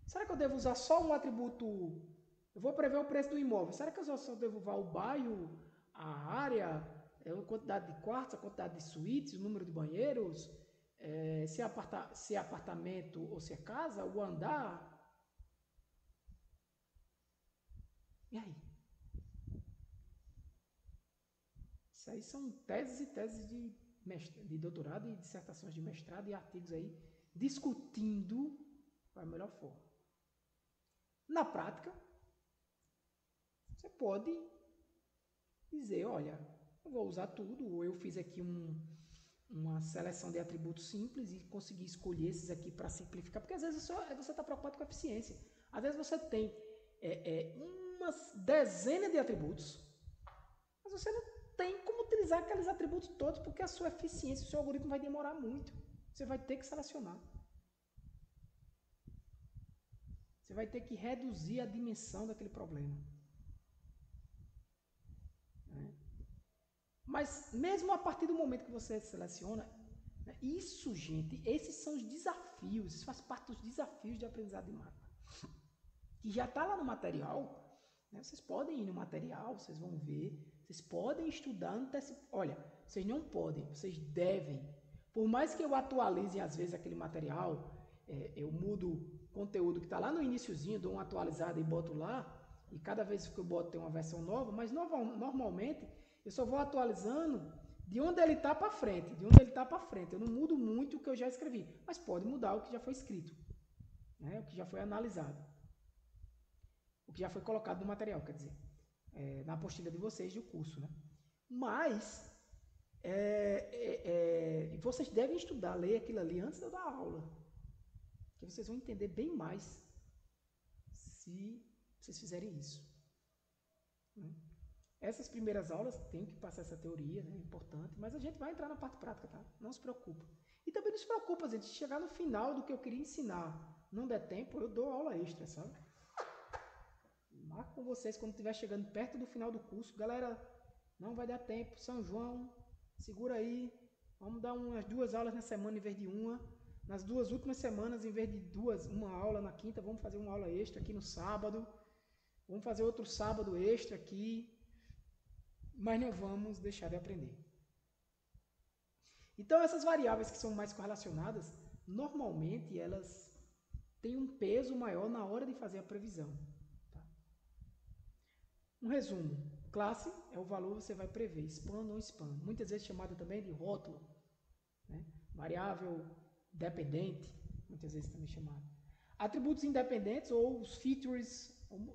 Será que eu devo usar só um atributo? Eu vou prever o preço do imóvel. Será que eu só devo usar o bairro, a área, a quantidade de quartos, a quantidade de suítes, o número de banheiros, se é apartamento ou se é casa, o andar? E aí? Isso aí são teses e teses de doutorado e dissertações de mestrado e artigos aí discutindo a melhor forma. Na prática, você pode dizer, olha, eu vou usar tudo, ou eu fiz aqui uma seleção de atributos simples e consegui escolher esses aqui para simplificar, porque às vezes você está preocupado com a eficiência. Às vezes você tem umas dezenas de atributos, mas você não tem como utilizar aqueles atributos todos, porque a sua eficiência, o seu algoritmo vai demorar muito. Você vai ter que selecionar. Você vai ter que reduzir a dimensão daquele problema. Mas mesmo a partir do momento que você seleciona, isso, gente, esses são os desafios, isso faz parte dos desafios de aprendizado de máquina. Que já está lá no material, né? Vocês podem ir no material, vocês vão ver, vocês podem estudar, olha, vocês não podem, vocês devem. Por mais que eu atualize às vezes aquele material, eu mudo conteúdo que está lá no iniciozinho, dou uma atualizada e boto lá, e cada vez que eu boto tem uma versão nova, mas normalmente eu só vou atualizando de onde ele está para frente, eu não mudo muito o que eu já escrevi, mas pode mudar o que já foi escrito, né? O que já foi analisado, o que já foi colocado no material, quer dizer, na apostila de vocês do curso, né? Mas vocês devem estudar, ler aquilo ali antes de eu dar aula, que vocês vão entender bem mais se vocês fizerem isso, né? Essas primeiras aulas tem que passar essa teoria, né? É importante, mas a gente vai entrar na parte prática, tá? Não se preocupa. E também não se preocupa, gente, se chegar no final do que eu queria ensinar, não der tempo, eu dou aula extra, sabe? Marco com vocês quando estiver chegando perto do final do curso. Galera, não vai dar tempo, São João, segura aí, vamos dar umas 2 aulas na semana em vez de uma. Nas 2 últimas semanas, em vez de 2, uma aula na quinta, vamos fazer uma aula extra aqui no sábado. Vamos fazer outro sábado extra aqui. Mas não vamos deixar de aprender. Então, essas variáveis que são mais correlacionadas, normalmente elas têm um peso maior na hora de fazer a previsão. Tá? Um resumo. Classe é o valor que você vai prever, spam ou não spam. Muitas vezes chamado também de rótulo, né? Variável dependente, muitas vezes também chamado. Atributos independentes ou os features,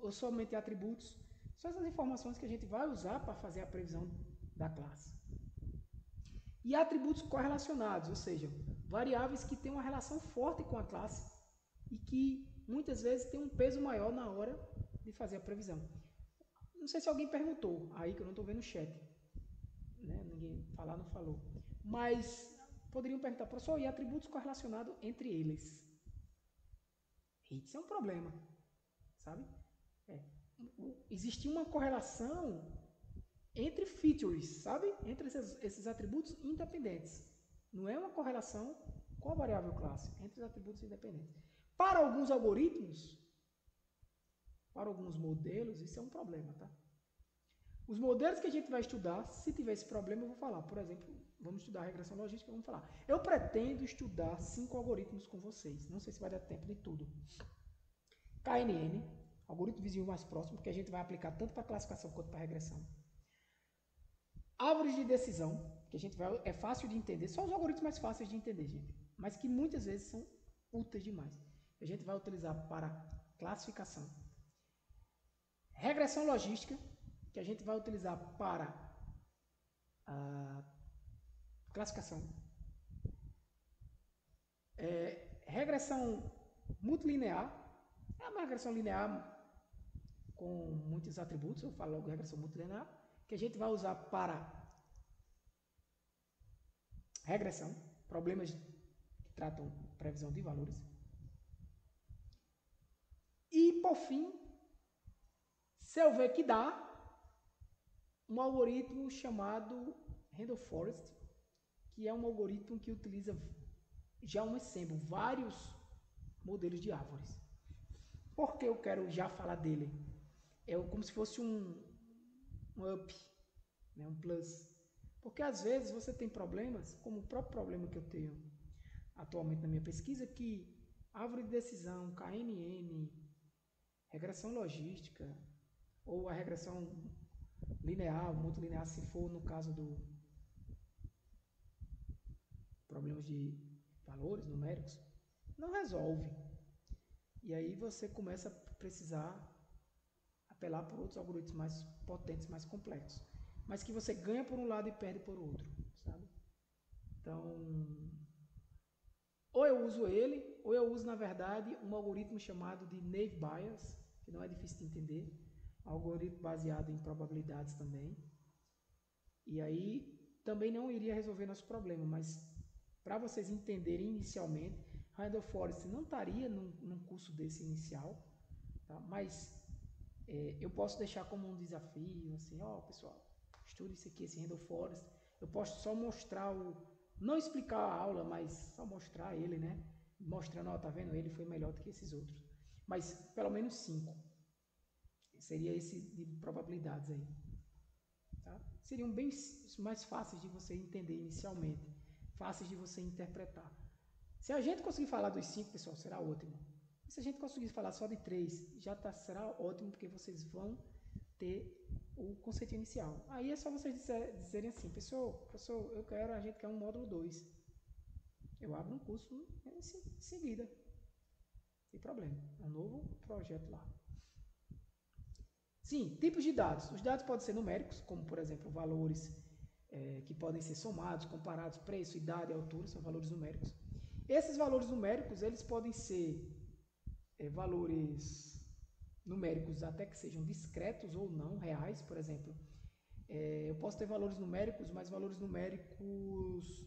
ou somente atributos, são essas informações que a gente vai usar para fazer a previsão da classe. E atributos correlacionados, ou seja, variáveis que têm uma relação forte com a classe e que muitas vezes têm um peso maior na hora de fazer a previsão. Não sei se alguém perguntou, aí que eu não estou vendo o chat, né? Ninguém falar não falou, mas poderiam perguntar, professor, e atributos correlacionados entre eles? Isso é um problema, sabe? Existe uma correlação entre features, sabe? Entre esses atributos independentes. Não é uma correlação com a variável classe, entre os atributos independentes. Para alguns algoritmos, para alguns modelos, isso é um problema, tá? Os modelos que a gente vai estudar, se tiver esse problema, eu vou falar. Por exemplo, vamos estudar regressão logística, vamos falar. Eu pretendo estudar 5 algoritmos com vocês. Não sei se vai dar tempo de tudo. KNN, algoritmo vizinho mais próximo, que a gente vai aplicar tanto para classificação quanto para regressão. Árvores de decisão, que a gente vai, é fácil de entender, são os algoritmos mais fáceis de entender, gente, mas que muitas vezes são úteis demais. A gente vai utilizar para classificação. Regressão logística, que a gente vai utilizar para a classificação. Regressão multilinear, é uma regressão linear com muitos atributos, eu falo logo regressão multilinear, que a gente vai usar para regressão, problemas que tratam previsão de valores. E, por fim, se eu ver que dá, um algoritmo chamado Randall Forest, que é um algoritmo que utiliza já um ensemble, vários modelos de árvores. Por que eu quero já falar dele? É como se fosse um up, né, um plus. Porque às vezes você tem problemas, como o próprio problema que eu tenho atualmente na minha pesquisa, que árvore de decisão, KNN, regressão logística, ou a regressão linear, multilinear, se for no caso do problemas de valores numéricos, não resolve. E aí você começa a precisar apelar por outros algoritmos mais potentes, mais complexos, mas que você ganha por um lado e perde por outro, sabe? Então, ou eu uso ele, ou eu uso, na verdade, um algoritmo chamado de Naive Bayes, que não é difícil de entender, um algoritmo baseado em probabilidades também. E aí, também não iria resolver nosso problema, mas para vocês entenderem inicialmente, Randall Forest não estaria num curso desse inicial, tá? Mas eu posso deixar como um desafio, assim, ó, pessoal, estude isso aqui, esse Randall Forest. Eu posso só mostrar não explicar a aula, mas só mostrar ele, né? Mostrando, ó, tá vendo? Ele foi melhor do que esses outros. Mas pelo menos 5. Seria esse de probabilidades aí. Tá? Seriam bem mais fáceis de você entender inicialmente. Fáceis de você interpretar. Se a gente conseguir falar dos 5, pessoal, será ótimo. Se a gente conseguir falar só de 3, será ótimo, porque vocês vão ter o conceito inicial. Aí é só vocês dizerem assim, professor, a gente quer um módulo 2. Eu abro um curso em seguida. Sem problema. É um novo projeto lá. Sim, tipos de dados. Os dados podem ser numéricos, como por exemplo valores que podem ser somados, comparados, preço, idade, altura, são valores numéricos. Esses valores numéricos, eles podem ser valores numéricos até que sejam discretos ou não, reais, por exemplo. Eu posso ter valores numéricos, mas valores numéricos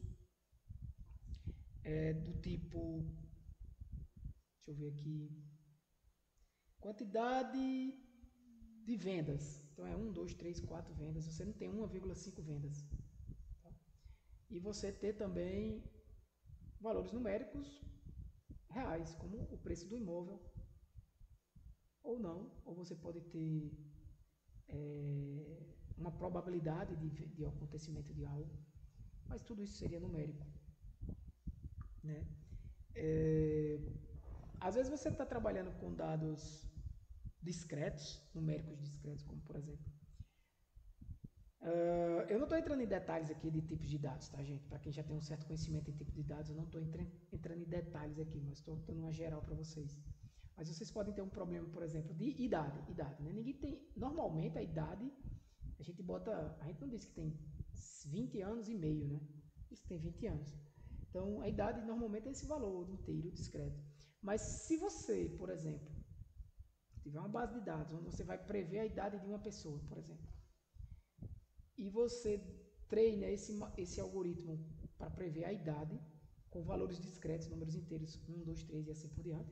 do tipo, deixa eu ver aqui, quantidade de vendas. Então é 1, 2, 3, 4 vendas. Você não tem 1,5 vendas. Tá? E você ter também valores numéricos reais, como o preço do imóvel, ou não, ou você pode ter uma probabilidade de acontecimento de algo, mas tudo isso seria numérico, né? Às vezes você está trabalhando com dados discretos, numéricos discretos, como por exemplo, eu não estou entrando em detalhes aqui de tipos de dados, tá, gente? Para quem já tem um certo conhecimento em tipos de dados, eu não estou entrando em detalhes aqui, mas estou dando uma geral para vocês. Mas vocês podem ter um problema, por exemplo, de idade, né? Ninguém tem, normalmente a idade, a gente não diz que tem 20 anos e meio, né? Isso tem 20 anos. Então, a idade normalmente é esse valor inteiro, discreto. Mas se você, por exemplo, tiver uma base de dados onde você vai prever a idade de uma pessoa, por exemplo, e você treina esse algoritmo para prever a idade com valores discretos, números inteiros, 1, 2, 3 e assim por diante,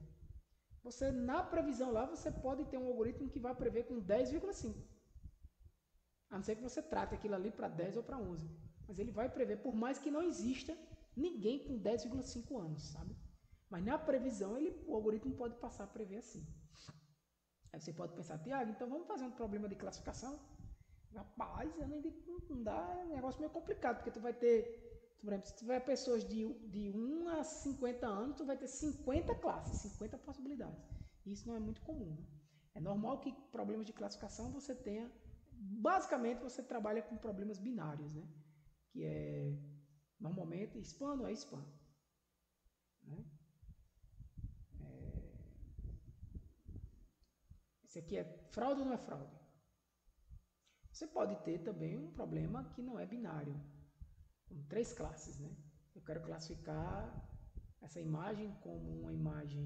você, na previsão lá, você pode ter um algoritmo que vai prever com 10,5. A não ser que você trate aquilo ali para 10 ou para 11. Mas ele vai prever, por mais que não exista ninguém com 10,5 anos, sabe? Mas na previsão, o algoritmo pode passar a prever assim. Aí você pode pensar, Tiago, então vamos fazer um problema de classificação? Rapaz, não dá, é um negócio meio complicado, porque tu vai ter, por exemplo, se tiver pessoas de 1 a 50 anos, tu vai ter 50 classes, 50 possibilidades. Isso não é muito comum. Né? É normal que problemas de classificação você tenha, basicamente você trabalha com problemas binários, né? Que é, normalmente, hispano é hispano. Né? Esse aqui é fraude ou não é fraude? Você pode ter também um problema que não é binário, com 3 classes, né? Eu quero classificar essa imagem como uma imagem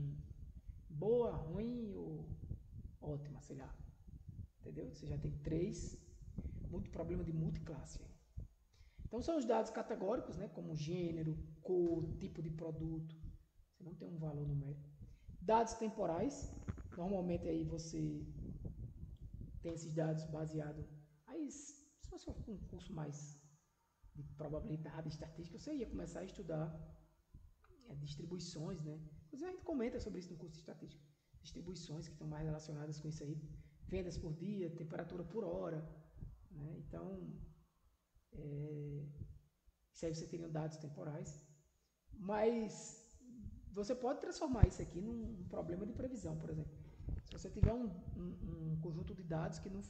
boa, ruim ou ótima, sei lá. Entendeu? Você já tem 3, muito problema de multiclasse. Então são os dados categóricos, né? Como gênero, cor, tipo de produto. Você não tem um valor numérico. Dados temporais, normalmente aí você tem esses dados baseados. Aí, se você for um curso mais de probabilidade, estatística, você ia começar a estudar distribuições, né? Inclusive a gente comenta sobre isso no curso de estatística. Distribuições que estão mais relacionadas com isso aí. Vendas por dia, temperatura por hora. Né? Então, isso aí você teria dados temporais. Mas você pode transformar isso aqui num problema de previsão, por exemplo. Se você tiver um conjunto de dados que não,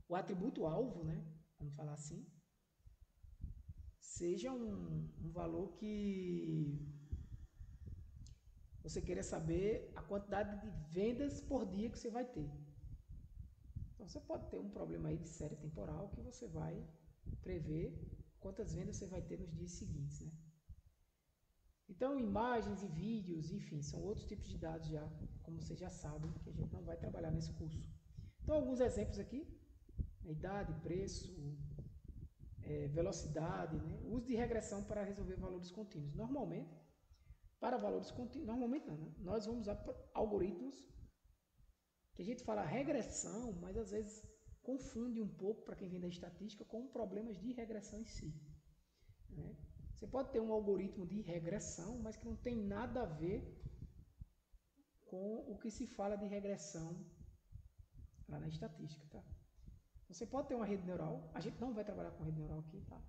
o atributo alvo, né, vamos falar assim, seja um valor que você queira saber a quantidade de vendas por dia que você vai ter. Então você pode ter um problema aí de série temporal que você vai prever quantas vendas você vai ter nos dias seguintes, né? Então, imagens e vídeos, enfim, são outros tipos de dados já, como vocês já sabem, que a gente não vai trabalhar nesse curso. Então, alguns exemplos aqui, idade, preço, velocidade, né? Uso de regressão para resolver valores contínuos. Normalmente, para valores contínuos, normalmente não, né? Nós vamos usar algoritmos que a gente fala regressão, mas às vezes confunde um pouco para quem vem da estatística com problemas de regressão em si. Né? Você pode ter um algoritmo de regressão, mas que não tem nada a ver com o que se fala de regressão lá na estatística, tá? Você pode ter uma rede neural, a gente não vai trabalhar com rede neural aqui, tá?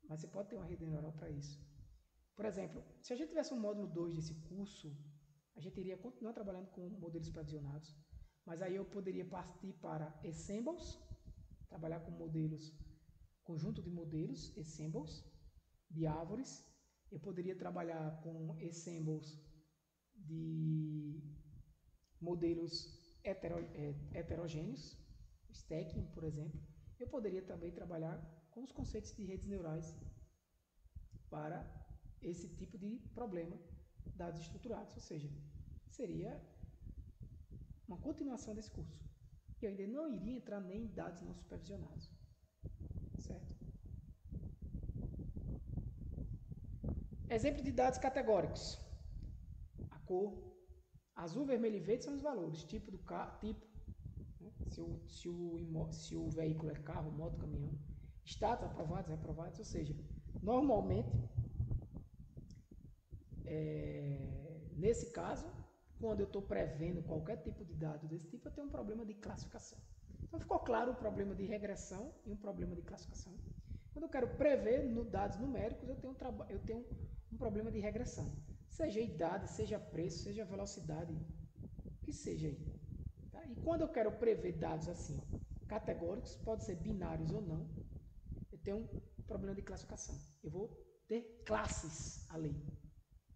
Mas você pode ter uma rede neural para isso. Por exemplo, se a gente tivesse um módulo 2 desse curso, a gente iria continuar trabalhando com modelos previsionados, mas aí eu poderia partir para ensembles, trabalhar com modelos, conjunto de modelos, ensembles, de árvores. Eu poderia trabalhar com ensembles de modelos heterogêneos, stacking, por exemplo. Eu poderia também trabalhar com os conceitos de redes neurais para esse tipo de problema, dados estruturados, ou seja, seria uma continuação desse curso. Eu ainda não iria entrar nem em dados não supervisionados, certo? Exemplo de dados categóricos. A cor, azul, vermelho e verde são os valores, tipo do carro, tipo, né? se o veículo é carro, moto, caminhão, status, aprovados, reprovados, ou seja, normalmente, nesse caso, quando eu estou prevendo qualquer tipo de dado desse tipo, eu tenho um problema de classificação. Então ficou claro o problema de regressão e um problema de classificação. Quando eu quero prever dados numéricos, eu tenho um problema de regressão. Seja idade, seja preço, seja velocidade, que seja aí. Tá? E quando eu quero prever dados assim, ó, categóricos, pode ser binários ou não, eu tenho um problema de classificação. Eu vou ter classes além,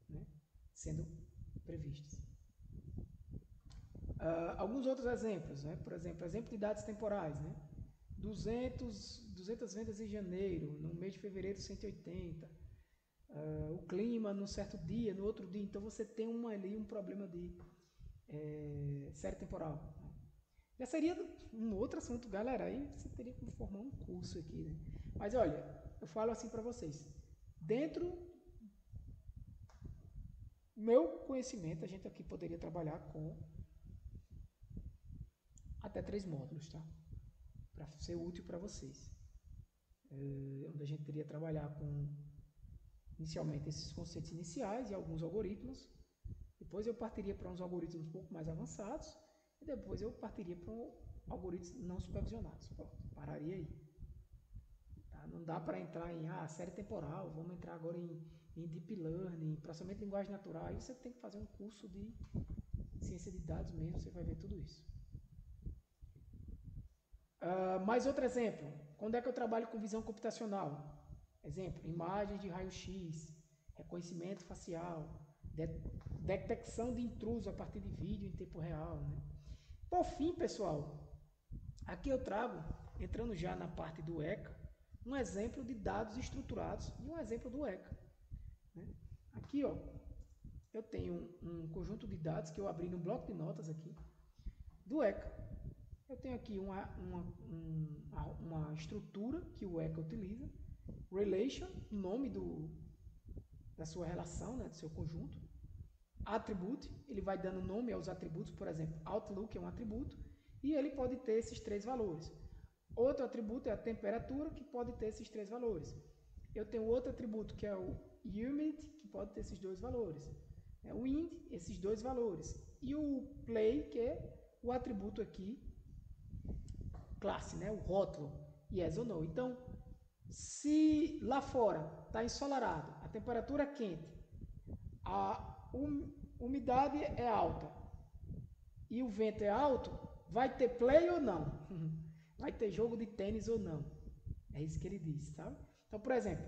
né, sendo previstas. Alguns outros exemplos, né? Por exemplo de dados temporais, né? 200 vendas em janeiro, no mês de fevereiro 180, o clima num certo dia, no outro dia, então você tem ali um problema de série temporal. Né? Já seria um outro assunto, galera, aí você teria que formar um curso aqui, né? Mas olha, eu falo assim para vocês, dentro do meu conhecimento, a gente aqui poderia trabalhar com até 3 módulos, tá? Para ser útil para vocês. Onde a gente teria trabalhar com, inicialmente, esses conceitos iniciais e alguns algoritmos. Depois eu partiria para uns algoritmos um pouco mais avançados e depois eu partiria para algoritmos não supervisionados. Pronto, pararia aí. Tá? Não dá para entrar em série temporal, vamos entrar agora em Deep Learning, processamento de linguagem natural. Aí você tem que fazer um curso de ciência de dados mesmo, você vai ver tudo isso. Mais outro exemplo, quando é que eu trabalho com visão computacional? Exemplo, imagens de raio-x, reconhecimento facial, detecção de intruso a partir de vídeo em tempo real. Né? Por fim, pessoal, aqui eu trago, entrando já na parte do ECA, um exemplo de dados estruturados e um exemplo do ECA. Né? Aqui, ó, eu tenho um conjunto de dados que eu abri no bloco de notas aqui, do ECA. Eu tenho aqui uma estrutura que o ECA utiliza, relation, nome da sua relação, né, do seu conjunto, attribute, ele vai dando nome aos atributos, por exemplo, Outlook é um atributo, e ele pode ter esses 3 valores. Outro atributo é a temperatura, que pode ter esses 3 valores. Eu tenho outro atributo que é o humidity, que pode ter esses 2 valores. O wind, esses 2 valores. E o play, que é o atributo aqui, classe, né? O rótulo, yes ou no. Então, se lá fora está ensolarado, a temperatura é quente, a umidade é alta e o vento é alto, vai ter play ou não? Vai ter jogo de tênis ou não? É isso que ele diz, sabe? Então, por exemplo,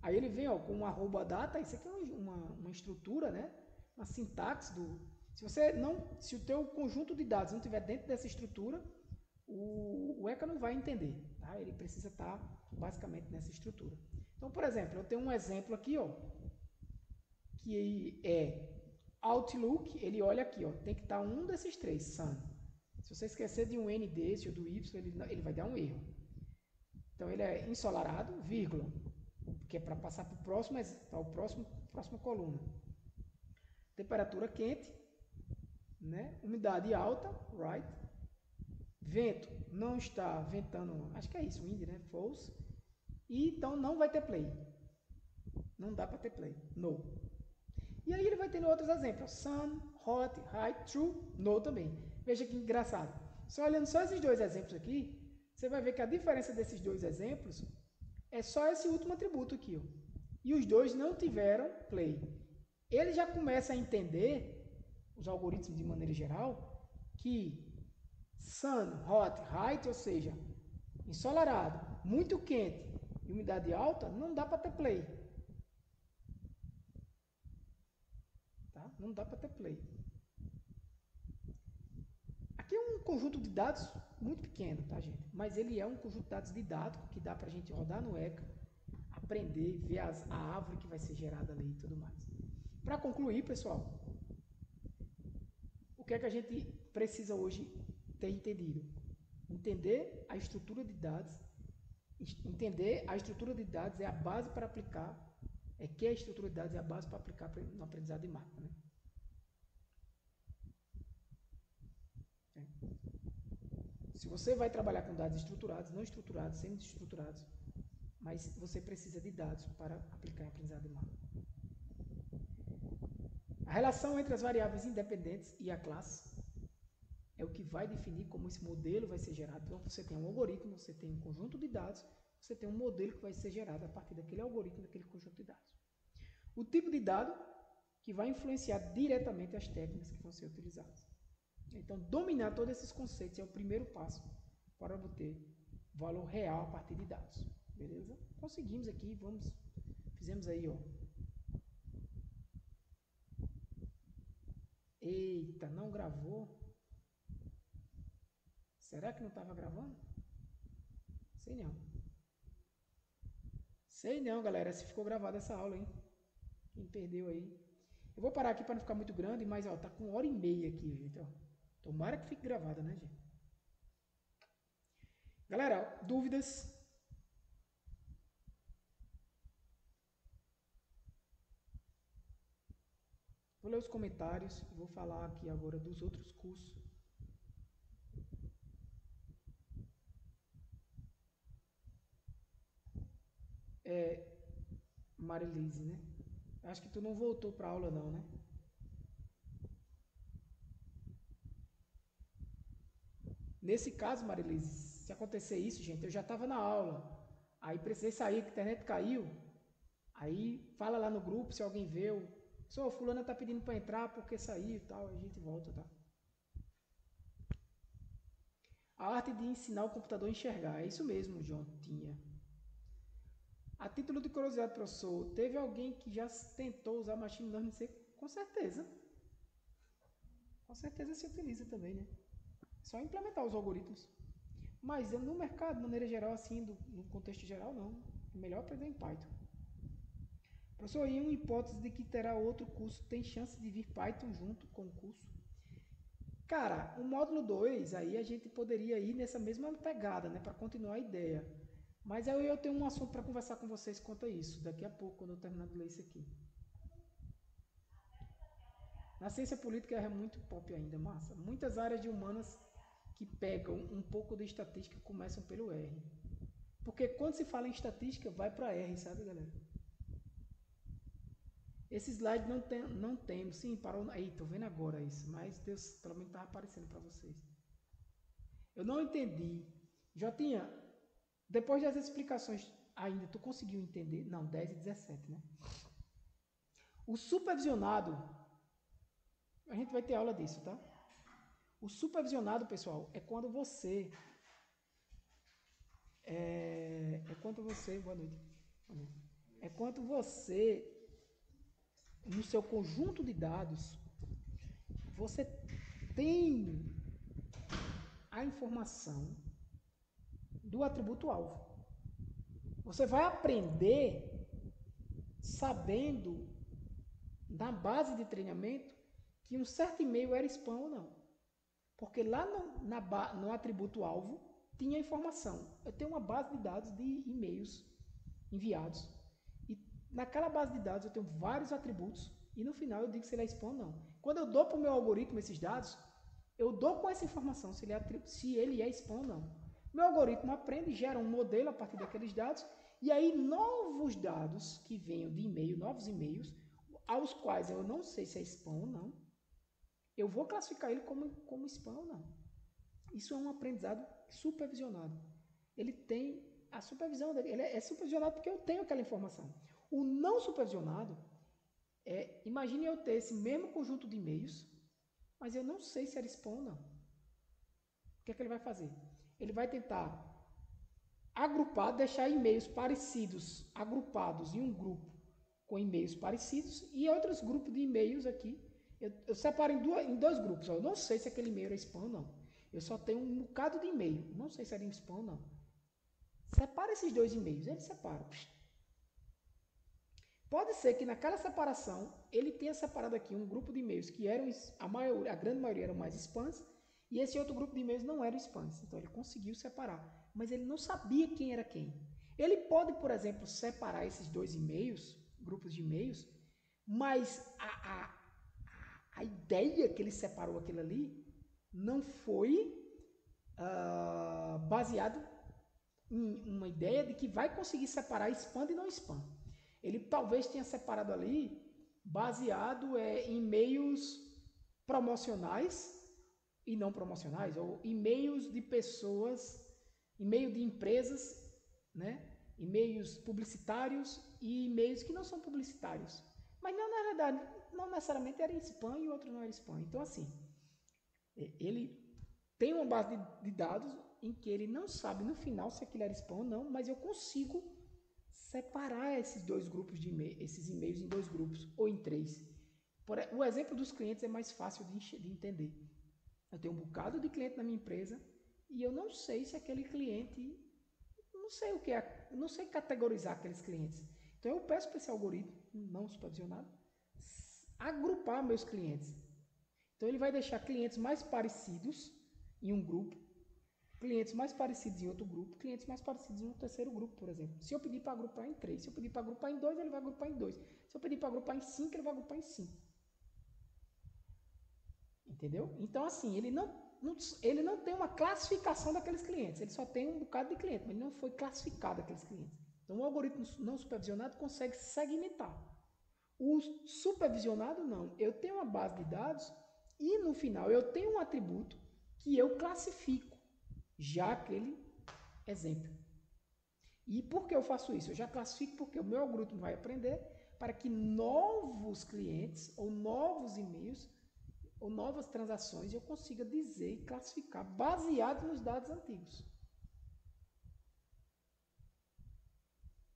aí ele vem ó, com um arroba data, isso aqui é uma estrutura, né? Uma sintaxe do... Se o teu conjunto de dados não estiver dentro dessa estrutura, o ECA não vai entender, tá? Ele precisa estar basicamente nessa estrutura. Então, por exemplo, eu tenho um exemplo aqui, ó, que é Outlook, ele olha aqui, ó, tem que estar um desses 3, sun. Se você esquecer de um N desse ou do Y, ele vai dar um erro. Então, ele é ensolarado, vírgula, que é para passar para o próximo, mas para o próxima coluna. Temperatura quente, né? Umidade alta, right? Vento, não está ventando, acho que é isso, wind, né? False. E então não vai ter play. Não dá para ter play. No. E aí ele vai tendo outros exemplos. Sun, hot, high, true, no também. Veja que engraçado. Só olhando só esses 2 exemplos aqui, você vai ver que a diferença desses 2 exemplos é só esse último atributo aqui. Ó. E os 2 não tiveram play. Ele já começa a entender, os algoritmos de maneira geral, que sun, hot, high, ou seja, ensolarado, muito quente e umidade alta, não dá para ter play. Tá? Não dá para ter play. Aqui é um conjunto de dados muito pequeno, tá, gente? Mas ele é um conjunto de dados didático que dá para a gente rodar no ECA, aprender, ver a árvore que vai ser gerada ali e tudo mais. Para concluir, pessoal, o que é que a gente precisa hoje ter entendido? Entender a estrutura de dados. Entender a estrutura de dados é a base para aplicar, que a estrutura de dados é a base para aplicar no aprendizado de máquina. Né? Se você vai trabalhar com dados estruturados, não estruturados, semi-estruturados, mas você precisa de dados para aplicar em aprendizado de máquina. A relação entre as variáveis independentes e a classe é o que vai definir como esse modelo vai ser gerado. Então, você tem um algoritmo, você tem um conjunto de dados, você tem um modelo que vai ser gerado a partir daquele algoritmo, daquele conjunto de dados. O tipo de dado que vai influenciar diretamente as técnicas que vão ser utilizadas. Então, dominar todos esses conceitos é o primeiro passo para obter valor real a partir de dados. Beleza? Conseguimos aqui, fizemos aí, ó. Eita, não gravou? Será que não estava gravando? Sei não. Sei não, galera, se ficou gravada essa aula, hein? Quem perdeu aí. Eu vou parar aqui para não ficar muito grande, mas ó, tá com 1h30 aqui, gente, ó. Tomara que fique gravada, né, gente? Galera, dúvidas? Vou ler os comentários e vou falar aqui agora dos outros cursos. Marilise, né? Acho que tu não voltou para aula não, né? Nesse caso, Marilise, se acontecer isso, gente, eu já estava na aula. Aí precisei sair, que a internet caiu. Aí fala lá no grupo se alguém viu. Só fulana tá pedindo para entrar porque saiu e tal. A gente volta, tá? A arte de ensinar o computador a enxergar. É isso mesmo, João. Tinha. A título de curiosidade, professor, teve alguém que já tentou usar machine learning? Com certeza. Com certeza se utiliza também, né? Só implementar os algoritmos. Mas no mercado, de maneira geral, assim, no contexto geral, não. É melhor aprender em Python. Professor, e uma hipótese de que terá outro curso, tem chance de vir Python junto com o curso? Cara, o módulo 2, aí a gente poderia ir nessa mesma pegada, né, para continuar a ideia. Mas aí eu tenho um assunto para conversar com vocês quanto a isso, daqui a pouco, quando eu terminar de ler isso aqui. Na ciência política é muito pop ainda, massa. Muitas áreas de humanas que pegam um pouco de estatística começam pelo R. Porque quando se fala em estatística, vai para R, sabe, galera? Esse slide não temos. Sim, parou. Aí, tô vendo agora isso. Mas Deus, pelo menos estava aparecendo para vocês. Eu não entendi. Jotinha, depois das explicações, ainda tu conseguiu entender? Não, 10 e 17, né? O supervisionado, a gente vai ter aula disso, tá? O supervisionado, pessoal, é quando você... boa noite. É quando você, no seu conjunto de dados, você tem a informação do atributo alvo. Você vai aprender sabendo, na base de treinamento, que um certo e-mail era spam ou não. Porque lá no atributo alvo tinha informação. Eu tenho uma base de dados de e-mails enviados. E naquela base de dados eu tenho vários atributos e no final eu digo se ele é spam ou não. Quando eu dou para o meu algoritmo esses dados, eu dou com essa informação se ele é spam ou não. Meu algoritmo aprende e gera um modelo a partir daqueles dados e aí novos dados que venham de e-mail, novos e-mails, aos quais eu não sei se é spam ou não, eu vou classificar ele como spam ou não. Isso é um aprendizado supervisionado. Ele tem a supervisão dele. Ele é supervisionado porque eu tenho aquela informação. O não supervisionado imagine eu ter esse mesmo conjunto de e-mails, mas eu não sei se era spam ou não. O que é que ele vai fazer? Ele vai tentar agrupar, deixar e-mails parecidos agrupados em um grupo com e-mails parecidos e outros grupos de e-mails aqui. Eu separo em dois grupos. Eu não sei se aquele e-mail é spam ou não. Eu só tenho um bocado de e-mail. Não sei se era spam ou não. Separa esses dois e-mails. Ele separa. Pode ser que naquela separação ele tenha separado aqui um grupo de e-mails que eram a grande maioria eram mais spams e esse outro grupo de e-mails não eram spams. Então ele conseguiu separar, mas ele não sabia quem era quem. Ele pode, por exemplo, separar esses dois e-mails, grupos de e-mails, mas a ideia que ele separou aquilo ali não foi baseado em uma ideia de que vai conseguir separar spam e não spam. Ele talvez tenha separado ali baseado em e-mails promocionais e não promocionais, ou e-mails de pessoas, e-mail de empresas, né? E-mails publicitários e e-mails que não são publicitários. Mas não, na verdade, não necessariamente era spam e o outro não era spam. Então, assim, ele tem uma base de dados em que ele não sabe no final se aquilo era spam ou não, mas eu consigo separar esses dois grupos de esses e-mails em dois grupos ou em três. O exemplo dos clientes é mais fácil de entender. Eu tenho um bocado de cliente na minha empresa e eu não sei se aquele cliente, não sei o que é, não sei categorizar aqueles clientes. Então eu peço para esse algoritmo não supervisionado agrupar meus clientes. Então ele vai deixar clientes mais parecidos em um grupo, clientes mais parecidos em outro grupo, clientes mais parecidos em um terceiro grupo, por exemplo. Se eu pedir para agrupar em 3, se eu pedir para agrupar em 2, ele vai agrupar em 2. Se eu pedir para agrupar em 5, ele vai agrupar em 5. Entendeu? Então, assim, ele não tem uma classificação daqueles clientes, ele só tem um bocado de cliente, mas ele não foi classificado aqueles clientes. Então, o algoritmo não supervisionado consegue segmentar. O supervisionado, não. Eu tenho uma base de dados e, no final, eu tenho um atributo que eu classifico. já aquele exemplo. E por que eu faço isso? Eu já classifico porque o meu algoritmo vai aprender para que novos clientes ou novos e-mails ou novas transações eu consiga dizer e classificar baseado nos dados antigos.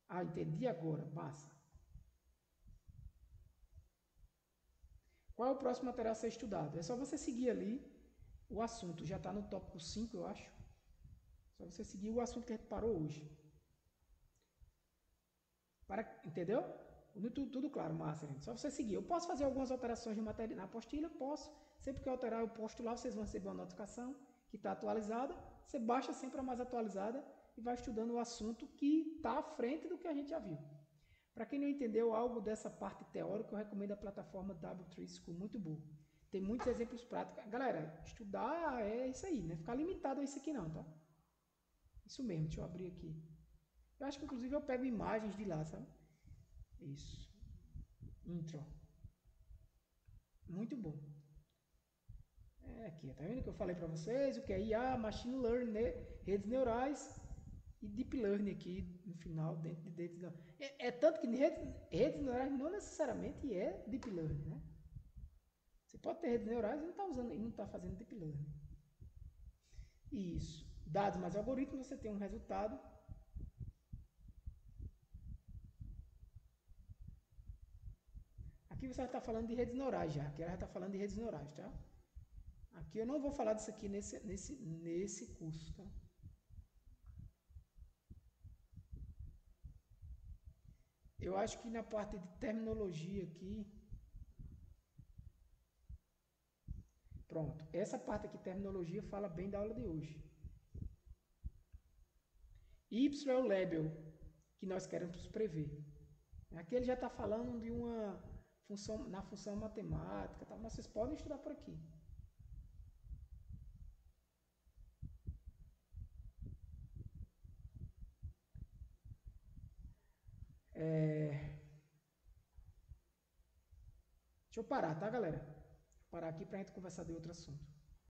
Ah, entendi agora. Massa. Qual é o próximo material a ser estudado? É só você seguir ali o assunto. Já está no tópico 5, eu acho. Só você seguir o assunto que a gente parou hoje. Entendeu? Tudo claro, massa, gente. Só você seguir. Eu posso fazer algumas alterações de matéria na apostila? Posso. Sempre que eu alterar, eu posto lá, vocês vão receber uma notificação que está atualizada. Você baixa sempre a mais atualizada e vai estudando o assunto que está à frente do que a gente já viu. Para quem não entendeu algo dessa parte teórica, eu recomendo a plataforma W3 School, muito boa. Tem muitos exemplos práticos. Galera, estudar é isso aí, né? Ficar limitado a isso aqui não, tá? Isso mesmo, deixa eu abrir aqui. Eu acho que inclusive eu pego imagens de lá, sabe? Isso. Intro. Muito bom. É aqui, tá vendo que eu falei para vocês? O que é IA, Machine Learning, né? Redes neurais e Deep Learning aqui no final, dentro de redes neurais. É tanto que redes neurais não necessariamente é Deep Learning, né? Você pode ter redes neurais e não está usando, e não está fazendo Deep Learning. Isso. Dados mais algoritmos, você tem um resultado. Aqui você já está falando de redes neurais já. Aqui ela já está falando de redes neurais, tá? Aqui eu não vou falar disso aqui nesse curso, tá? Eu acho que na parte de terminologia aqui, pronto. Essa parte aqui, terminologia, fala bem da aula de hoje. Y é o label que nós queremos prever. Aqui ele já está falando de uma função, na função matemática, tá? Mas vocês podem estudar por aqui. Deixa eu parar, tá, galera? Vou parar aqui para a gente conversar de outro assunto.